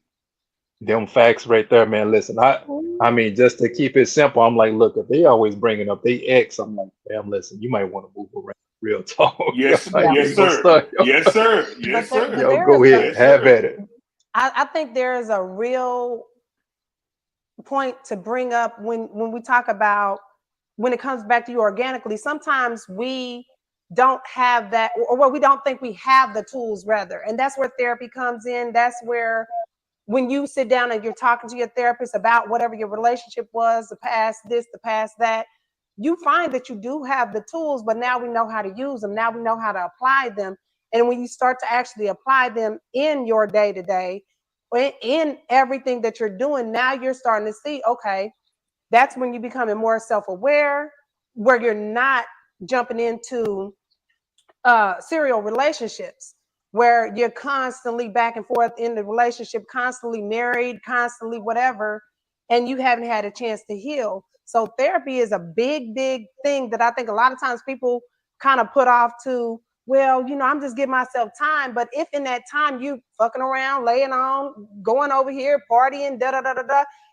Them facts right there, man. Listen, I mean, just to keep it simple, I'm like, look, if they always bringing up they ex, I'm like, damn, listen, you might want to move around. Real talk. Yes, Like, yes, sir. Yes, sir. Yes, sir. Yo, go ahead, have at it. I think there is a real point to bring up when we talk about when it comes back to you organically. Sometimes we don't have that, or well, we don't think we have the tools, rather, and that's where therapy comes in. That's where when you sit down and you're talking to your therapist about whatever your relationship was, the past this, the past that, you find that you do have the tools, but now we know how to use them. Now we know how to apply them. And when you start to actually apply them in your day-to-day, in everything that you're doing, now you're starting to see, okay, that's when you're becoming more self-aware, where you're not jumping into serial relationships, where you're constantly back and forth in the relationship, constantly married, constantly whatever, and you haven't had a chance to heal. So therapy is a big, big thing that I think a lot of times people kind of put off to, well, you know, I'm just giving myself time. But if in that time you fucking around, laying on, going over here, partying,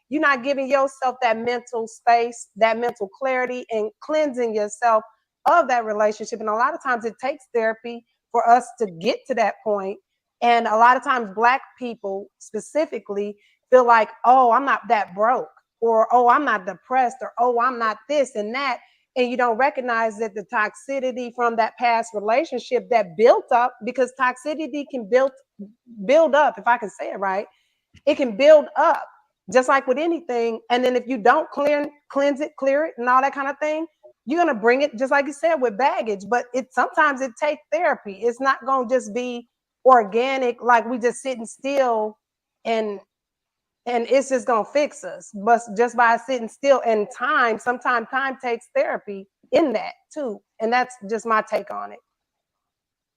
you're not giving yourself that mental space, that mental clarity, and cleansing yourself of that relationship. And a lot of times it takes therapy for us to get to that point. And a lot of times Black people specifically feel like, oh, I'm not that broke, or, oh, I'm not depressed, or, oh, I'm not this and that. And you don't recognize that the toxicity from that past relationship that built up, because toxicity can build up, if I can say it right, it can build up just like with anything. And then if you don't cleanse it, clear it, and all that kind of thing, you're going to bring it, just like you said, with baggage. But sometimes it takes therapy. It's not going to just be organic, like we just sitting still and it's just gonna fix us. But just by sitting still, and sometimes time takes therapy in that too. And that's just my take on it.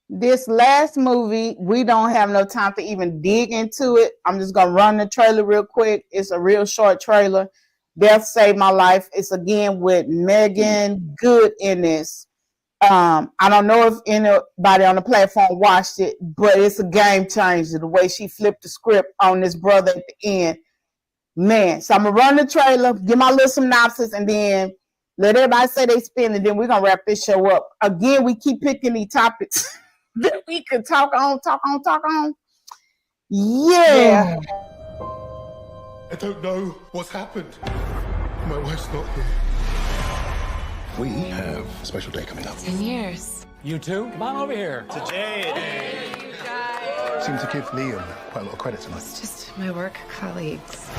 This last movie, we don't have no time to even dig into it. I'm just gonna run the trailer real quick. It's a real short trailer. Death Saved My Life. It's again with Megan Good in this. I don't know if anybody on the platform watched it, but it's a game changer. The way she flipped the script on this brother at the end, man. So I'm gonna run the trailer, give my little synopsis, and then let everybody say they spin, and then we're gonna wrap this show up. Again, we keep picking these topics that we could talk on. Yeah. I don't know what's happened. My wife's not here. We have a special day coming up. 10 years. You too? Come on over here. Today. Seem to give Liam quite a lot of credit tonight. It's just my work colleagues.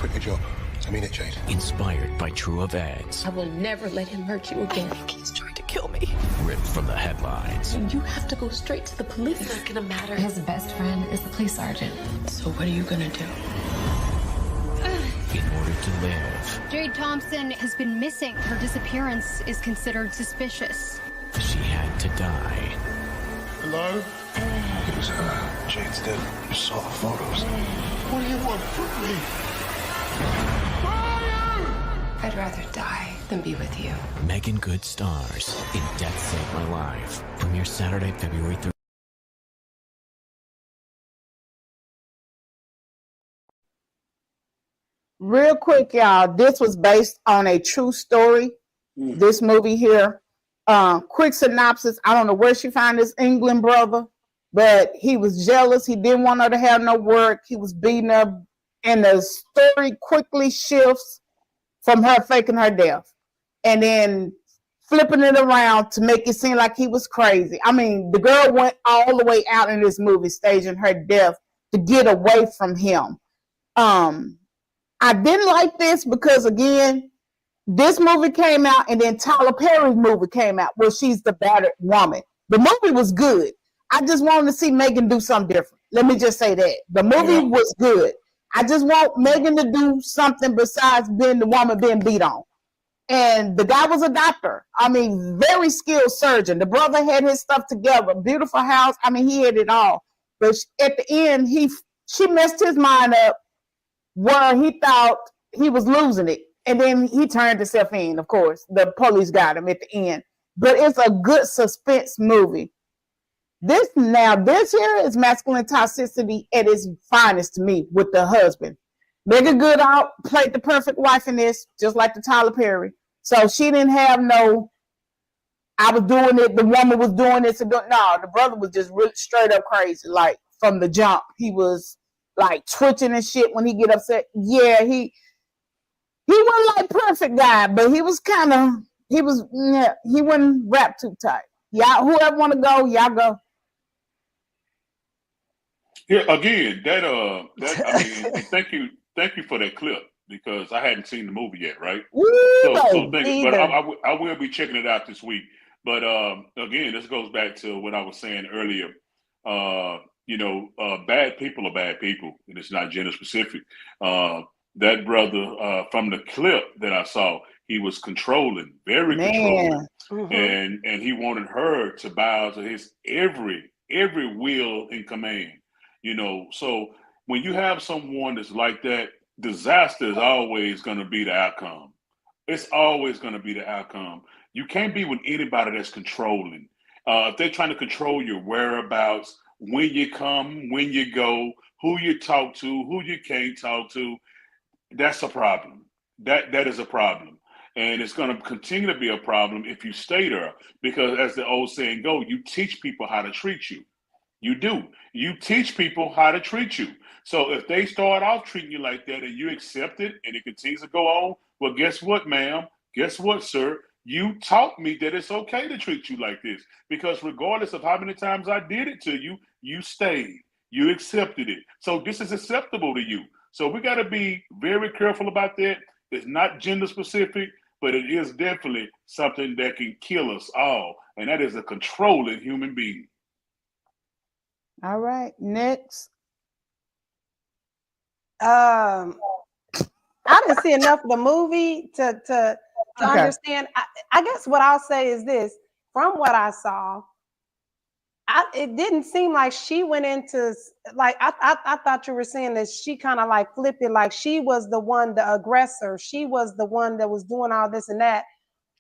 quit your job. I mean it, Jade. Inspired by true events. I will never let him hurt you again. He's trying to kill me. Ripped from the headlines. You have to go straight to the police. It's not gonna matter. His best friend is the police sergeant. So what are you gonna do? In order to live, Jade Thompson has been missing. Her disappearance is considered suspicious. she had to die. Hello? It was her. Jade's dead. You saw the photos. What do you want from me? I'd rather die than be with you. Megan Good stars in Death Saved My Life. Premiere Saturday, February 3rd. Real quick, y'all, this was based on a true story. This movie here. Quick synopsis. I don't know where she found this England brother, but he was jealous. He didn't want her to have no work. He was beating her, and the story quickly shifts from her faking her death and then flipping it around to make it seem like he was crazy. I mean, the girl went all the way out in this movie staging her death to get away from him. I didn't like this because, again, this movie came out and then Tyler Perry's movie came out where she's the battered woman. The movie was good. I just wanted to see Megan do something different. Let me just say that. The movie was good. I just want Megan to do something besides being the woman being beat on. And the guy was a doctor. I mean, very skilled surgeon. The brother had his stuff together. Beautiful house. I mean, he had it all. But at the end, she messed his mind up where he thought he was losing it. And then he turned himself in, of course. The police got him at the end. But it's a good suspense movie. This here is masculine toxicity at its finest to me with the husband. Megan Good played the perfect wife in this, just like the Tyler Perry. So she didn't have no, I was doing it, the woman was doing this. No, the brother was just really straight up crazy. Like from the jump, he was like twitching and shit when he get upset. Yeah, he wasn't like perfect guy, but he was he wouldn't rap too tight. Y'all, whoever want to go, y'all go. Yeah, again, I mean, thank you for that clip because I hadn't seen the movie yet, right? So but I will be checking it out this week. But again, this goes back to what I was saying earlier. Bad people are bad people, and it's not gender specific. That brother from the clip that I saw, he was controlling, very controlling, and he wanted her to bow to his every will and command. So when you have someone that's like that, disaster is always going to be the outcome. It's always going to be the outcome. You can't be with anybody that's controlling. If they're trying to control your whereabouts, when you come, when you go, who you talk to, who you can't talk to, that's a problem. That is a problem. And it's going to continue to be a problem if you stay there. Because as the old saying goes, you teach people how to treat you. You do. You teach people how to treat you. So if they start off treating you like that and you accept it and it continues to go on, well, guess what, ma'am? Guess what, sir? You taught me that it's okay to treat you like this. Because regardless of how many times I did it to you, you stayed. You accepted it. So this is acceptable to you. So we got to be very careful about that. It's not gender specific, but it is definitely something that can kill us all. And that is a controlling human being. All right, next. I didn't see enough of the movie to understand. I guess what I'll say is this: from what I saw, it didn't seem like she went into like I thought you were saying that she kind of like flipped it, like she was the one, the aggressor. She was the one that was doing all this and that.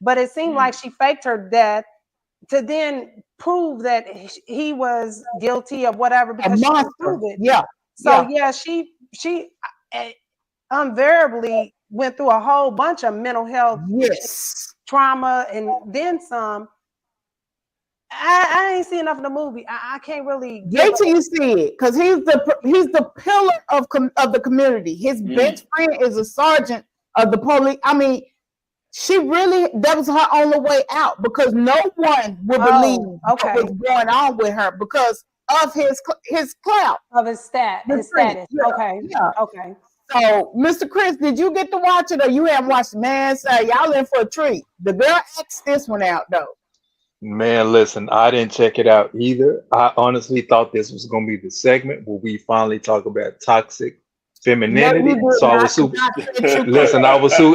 But it seemed like she faked her death to then prove that he was guilty of whatever because she could prove it. Yeah. So she invariably went through a whole bunch of mental health trauma and then some. I ain't seen enough of the movie. I can't really wait till you see it because he's the pillar of the community. His best friend is a sergeant of the police. I mean, that was her only way out because no one would believe what was going on with her because of his clout, of his status. Yeah. Okay. So, Mr. Chris, did you get to watch it or you haven't watched it? Man, say y'all in for a treat. The girl asked this one out though. Man, listen, I didn't check it out either. I honestly thought this was going to be the segment where we finally talk about toxic No, femininity. you did So I not. was super. God said you Listen,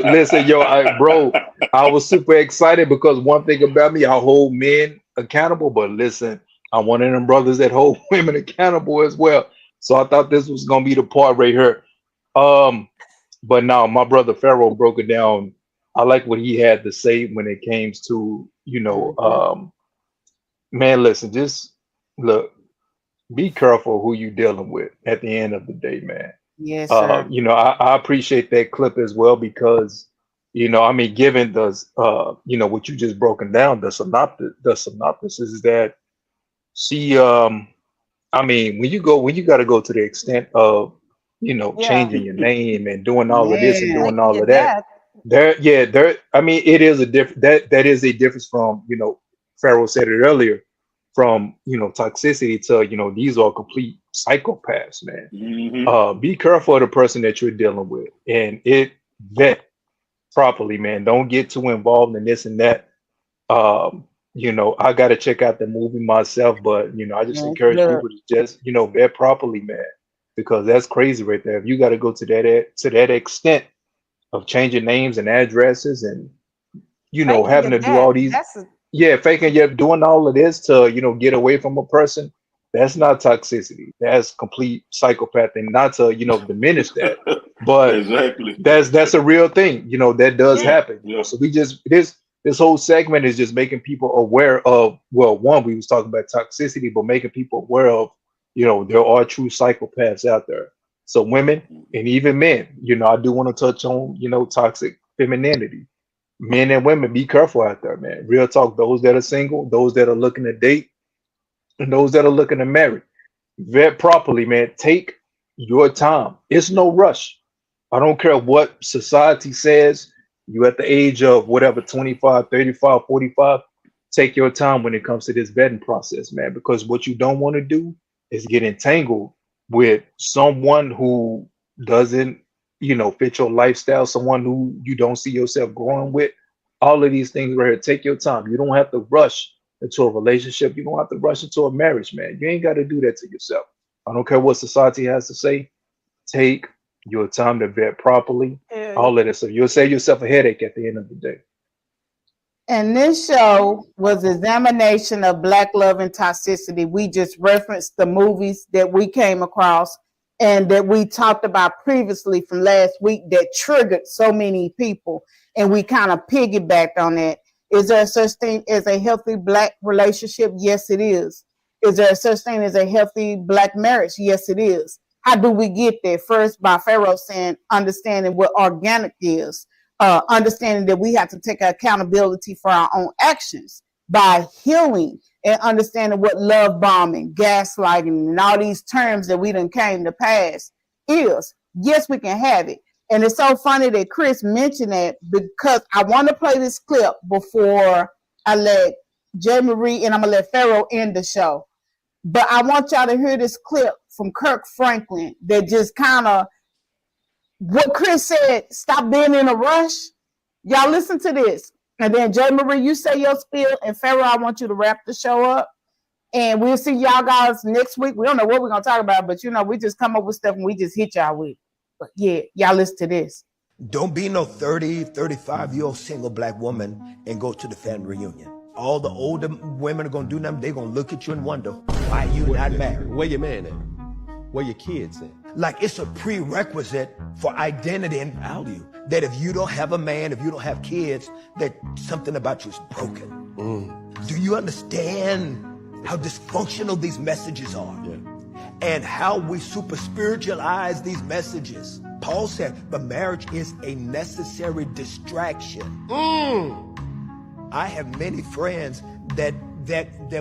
listen, yo, bro, I was super excited because one thing about me, I hold men accountable, but listen, I'm one of them brothers that hold women accountable as well. So I thought this was gonna be the part right here. But now my brother Pharaoh broke it down. I like what he had to say when it came to, man, listen, just look, be careful who you dealing with at the end of the day, man. Yes, sir. I appreciate that clip as well because, I mean, given the, what you just broken down, the synopsis is that she, I mean, when you got to go to the extent of, changing your name and doing all of this and Man. doing all of that, I mean, it is a different, that is a difference from, Pharaoh said it earlier, from, toxicity to, these are complete psychopaths, man. Mm-hmm. Be careful of the person that you're dealing with and vet properly, man. Don't get too involved in this and that. I got to check out the movie myself, but I just encourage people to just, vet properly, man, because that's crazy right there. If you got to go to that extent of changing names and addresses and, having to do all these, faking, doing all of this to, get away from a person. That's not toxicity. That's complete psychopath, and not to diminish that, but exactly, that's a real thing. That does happen. So we just this whole segment is just making people aware of, well, one, we was talking about toxicity, but making people aware of, there are true psychopaths out there. So women and even men, I do want to touch on toxic femininity. Men and women, be careful out there, man. Real talk. Those that are single, those that are looking to date, and those that are looking to marry, vet properly, man. Take your time. It's no rush. I don't care what society says. You at the age of whatever, 25, 35, 45, take your time when it comes to this vetting process, man, because what you don't want to do is get entangled with someone who doesn't, fit your lifestyle, someone who you don't see yourself growing with. All of these things right here. Take your time. You don't have to rush into a relationship. You don't have to rush into a marriage, man. You ain't got to do that to yourself. I don't care what society has to say. Take your time to vet properly. All of that. So you'll save yourself a headache at the end of the day. And this show was examination of Black love and toxicity. We just referenced the movies that we came across and that we talked about previously from last week that triggered so many people. And we kind of piggybacked on that. Is there such thing as a healthy Black relationship? Yes, it is. Is there such thing as a healthy Black marriage? Yes, it is. How do we get there? First, by Pharaoh saying, understanding what organic is, understanding that we have to take accountability for our own actions by healing and understanding what love bombing, gaslighting, and all these terms that we done came to pass is. Yes, we can have it. And it's so funny that Chris mentioned that because I want to play this clip before I let J. Marie and I'm going to let Pharaoh end the show. But I want y'all to hear this clip from Kirk Franklin that just kind of, what Chris said, stop being in a rush. Y'all listen to this. And then J. Marie, you say your spiel. And Pharaoh, I want you to wrap the show up. And we'll see y'all guys next week. We don't know what we're going to talk about, but we just come up with stuff and we just hit y'all with. But yeah, y'all listen to this. Don't be no 30, 35-year-old single Black woman and go to the family reunion. All the older women are going to do nothing. They're going to look at you and wonder, why you not married? Where your man at? Where your kids at? Like it's a prerequisite for identity and value. That if you don't have a man, if you don't have kids, that something about you is broken. Do you understand how dysfunctional these messages are? Yeah. And how we super spiritualize these messages. Paul said, but marriage is a necessary distraction. I have many friends that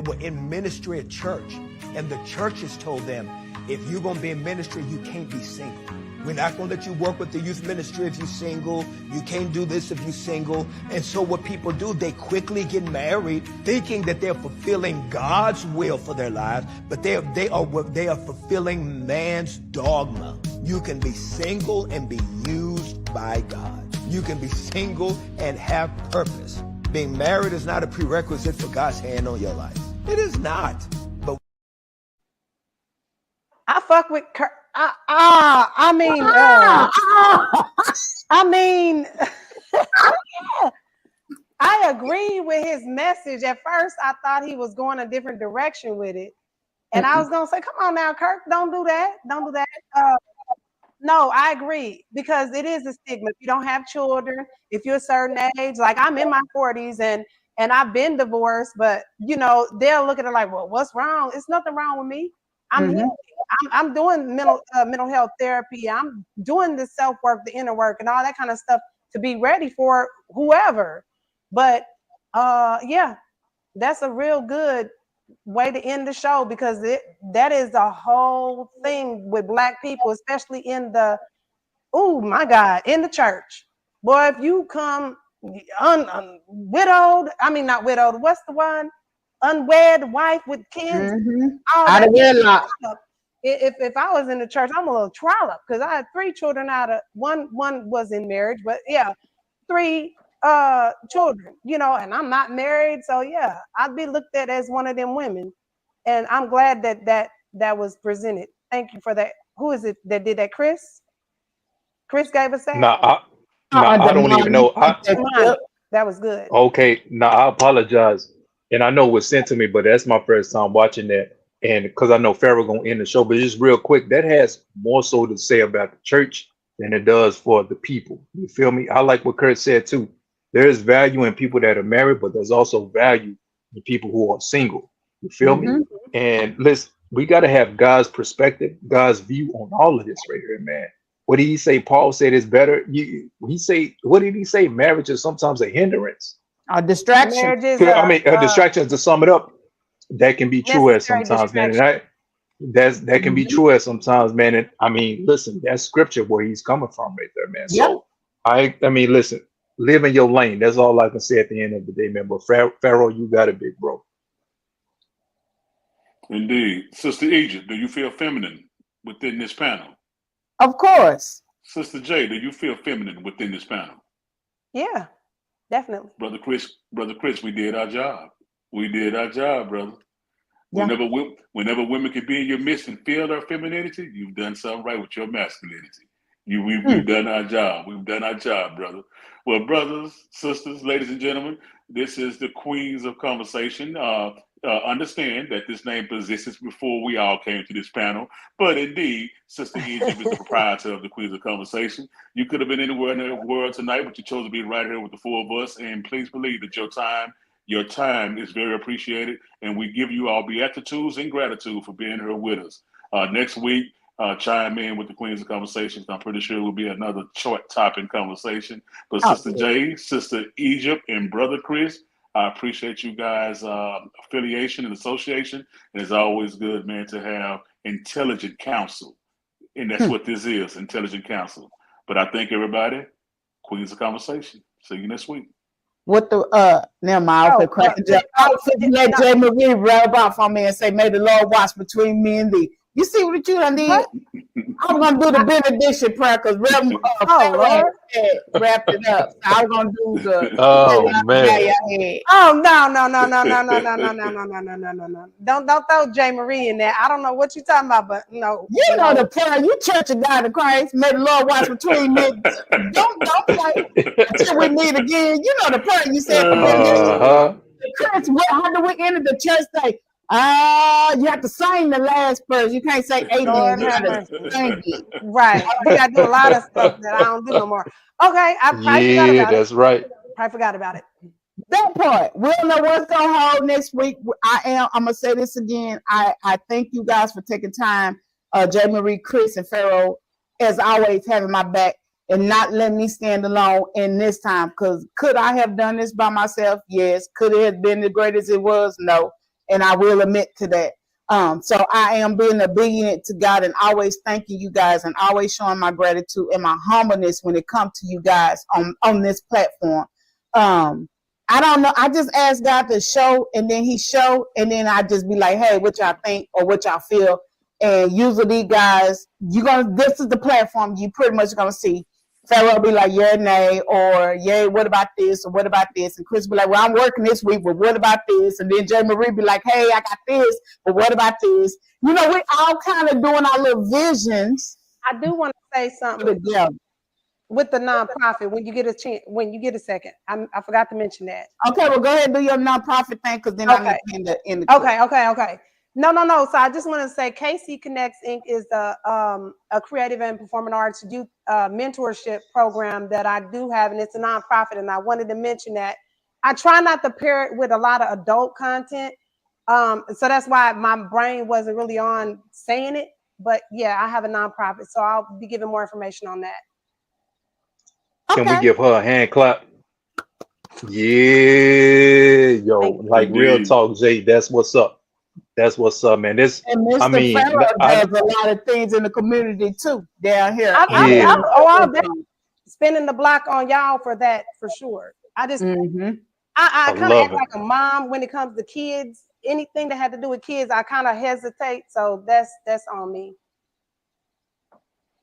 were in ministry at church, and the church has told them, if you're going to be in ministry, you can't be single. We're not going to let you work with the youth ministry if you're single. You can't do this if you're single. And so what people do, they quickly get married thinking that they're fulfilling God's will for their lives, but they are fulfilling man's dogma. You can be single and be used by God. You can be single and have purpose. Being married is not a prerequisite for God's hand on your life. It is not. But I fuck with Kurt. I mean, I agree with his message. At first, I thought he was going a different direction with it. And I was going to say, come on now, Kirk, don't do that. Don't do that. No, I agree, because it is a stigma. If you don't have children, if you're a certain age, like I'm in my 40s and I've been divorced, but you know, they'll look at it like, well, what's wrong? It's nothing wrong with me. I'm healing. I'm doing mental health therapy. I'm doing the self work, the inner work, and all that kind of stuff to be ready for whoever. But yeah, that's a real good way to end the show, because that is the whole thing with Black people, especially in the in the church. Boy, if you come widowed, I mean not widowed, what's the one? Unwed wife with kids. Out of wedlock. If I was in the church, I'm a little trollop, because I had 3 children out of one was in marriage, but yeah, 3 children, you know, and I'm not married, so yeah, I'd be looked at as one of them women. And I'm glad that was presented. Thank you for that. Who is it that did that? Chris gave us that. I don't even know. That was good. Okay, now I apologize, and I know it was sent to me, but that's my first time watching that, and because I know Pharaoh gonna end the show, but just real quick, that has more so to say about the church than it does for the people. You feel me? I like what Kurt said too. There is value in people that are married, but there's also value in people who are single. You feel me? And listen, we got to have God's perspective, God's view on all of this right here, man. What did he say? Paul said it's better. What did he say? Marriage is sometimes a hindrance. A distraction. A distraction, to sum it up. That can be true at sometimes, man. And that can be true at sometimes, man. And I mean, listen, that's scripture where he's coming from right there, man. So I mean, listen, live in your lane. That's all I can say at the end of the day, man. But Pharaoh, you got it, big bro. Indeed. Sister Egypt, do you feel feminine within this panel? Of course. Sister J, do you feel feminine within this panel? Yeah, definitely. Brother Chris, we did our job. We did our job, brother. Yeah. Whenever women can be in your midst and feel their femininity, you've done something right with your masculinity. We've done our job. We've done our job, brother. Well, brothers, sisters, ladies and gentlemen, this is the Queens of Conversation. Understand that this name exists before we all came to this panel, but indeed, Sister Egypt is the proprietor of the Queens of Conversation. You could have been anywhere in the world tonight, but you chose to be right here with the 4 of us, and please believe that your time is very appreciated, and we give you all beatitudes and gratitude for being here with us. Next week, chime in with the Queens of Conversations. I'm pretty sure it will be another short topic conversation. But Sister J, Sister Egypt, and Brother Chris, I appreciate you guys' affiliation and association. And it's always good, man, to have intelligent counsel. And that's what this is, intelligent counsel. But I thank everybody. Queens of Conversation. See you next week. What the never mind, I'll crack a joke. Let J. Marie rub off on me and say, may the Lord watch between me and thee. You see what you done did? I'm gonna do the benediction prayer because wrapped it up. So I'm gonna do the no. Don't throw J. Marie in there. I don't know what you're talking about, but no. You know the prayer. You Church of God in Christ. May the Lord watch between me. Don't play until we meet again. You know the prayer you said for benediction. Chris, how do we enter the church say? You have to sing the last verse. You can't say amen. You gotta sing it. Right. We gotta do a lot of stuff that I don't do no more. Okay, I probably forgot about that's right. I forgot about it. That part. We don't know what's gonna hold next week. I'm gonna say this again. I thank you guys for taking time, J. Marie, Chris, and Pharaoh, as always, having my back and not letting me stand alone in this time. Because could I have done this by myself? Yes. Could it have been the greatest it was? No. And I will admit to that. So I am being obedient to God and always thanking you guys and always showing my gratitude and my humbleness when it comes to you guys on this platform. I don't know. I just ask God to show, and then he show, and then I just be like, hey, what y'all think or what y'all feel. And usually, guys, this is the platform you pretty much gonna see. Pharaoh be like, yeah, nay, or yeah, what about this, or what about this? And Chris be like, well, I'm working this week, but what about this? And then Jay Marie be like, hey, I got this, but what about this? You know, we all kind of doing our little visions. I do want to say something with the nonprofit when you get a chance, when you get a second. I forgot to mention that. Okay, well, go ahead and do your nonprofit thing, because then okay. I'm in the Okay. No. So I just want to say KC Connects Inc. is a creative and performing arts youth mentorship program that I do have, and it's a nonprofit. And I wanted to mention that I try not to pair it with a lot of adult content, so that's why my brain wasn't really on saying it. But yeah, I have a nonprofit, so I'll be giving more information on that. Can we give her a hand clap? Yeah, yo, like real talk, Jay. That's what's up. That's what's up, man. This, and Mr. I mean, Farrell does a lot of things in the community too down here. I'll spinning the block on y'all for that for sure. I just I kind of act like a mom when it comes to kids. Anything that had to do with kids, I kind of hesitate. So that's on me.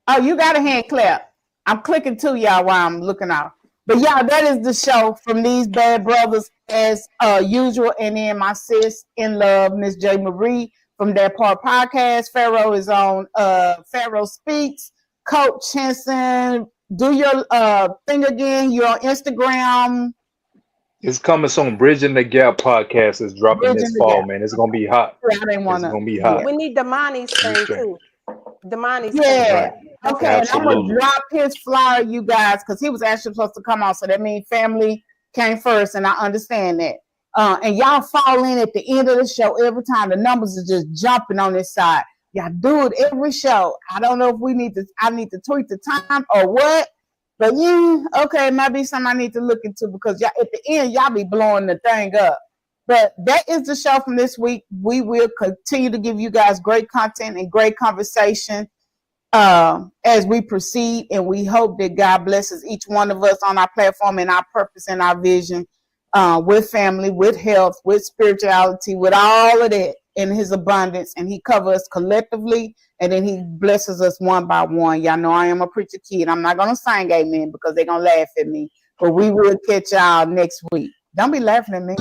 Oh, you got a hand clap. I'm clicking to y'all while I'm looking out. But y'all, that is the show from these bad brothers as usual. And then my sis in love, Miss J. Marie from That Part Podcast. Pharaoh is on Pharaoh Speaks. Coach Henson, do your thing again. You're on Instagram. It's coming soon. Bridging the Gap podcast is dropping this fall, man. It's gonna be hot. I didn't wanna, it's gonna be hot. We need Damani's thing too. Damani's yeah. thing. Okay, and I'm gonna drop his flyer, you guys, because he was actually supposed to come out. So that means family came first, and I understand that. And y'all fall in at the end of the show every time. The numbers are just jumping on this side. Y'all do it every show. I don't know if I need to tweet the time or what, but yeah, okay, it might be something I need to look into, because y'all at the end y'all be blowing the thing up. But that is the show from this week. We will continue to give you guys great content and great conversation as we proceed, and we hope that God blesses each one of us on our platform and our purpose and our vision, with family, with health, with spirituality, with all of that in his abundance. And he covers us collectively, and then he blesses us one by one. Y'all know I am a preacher kid. I'm not gonna sing amen because they're gonna laugh at me, but we will catch y'all next week. Don't be laughing at me.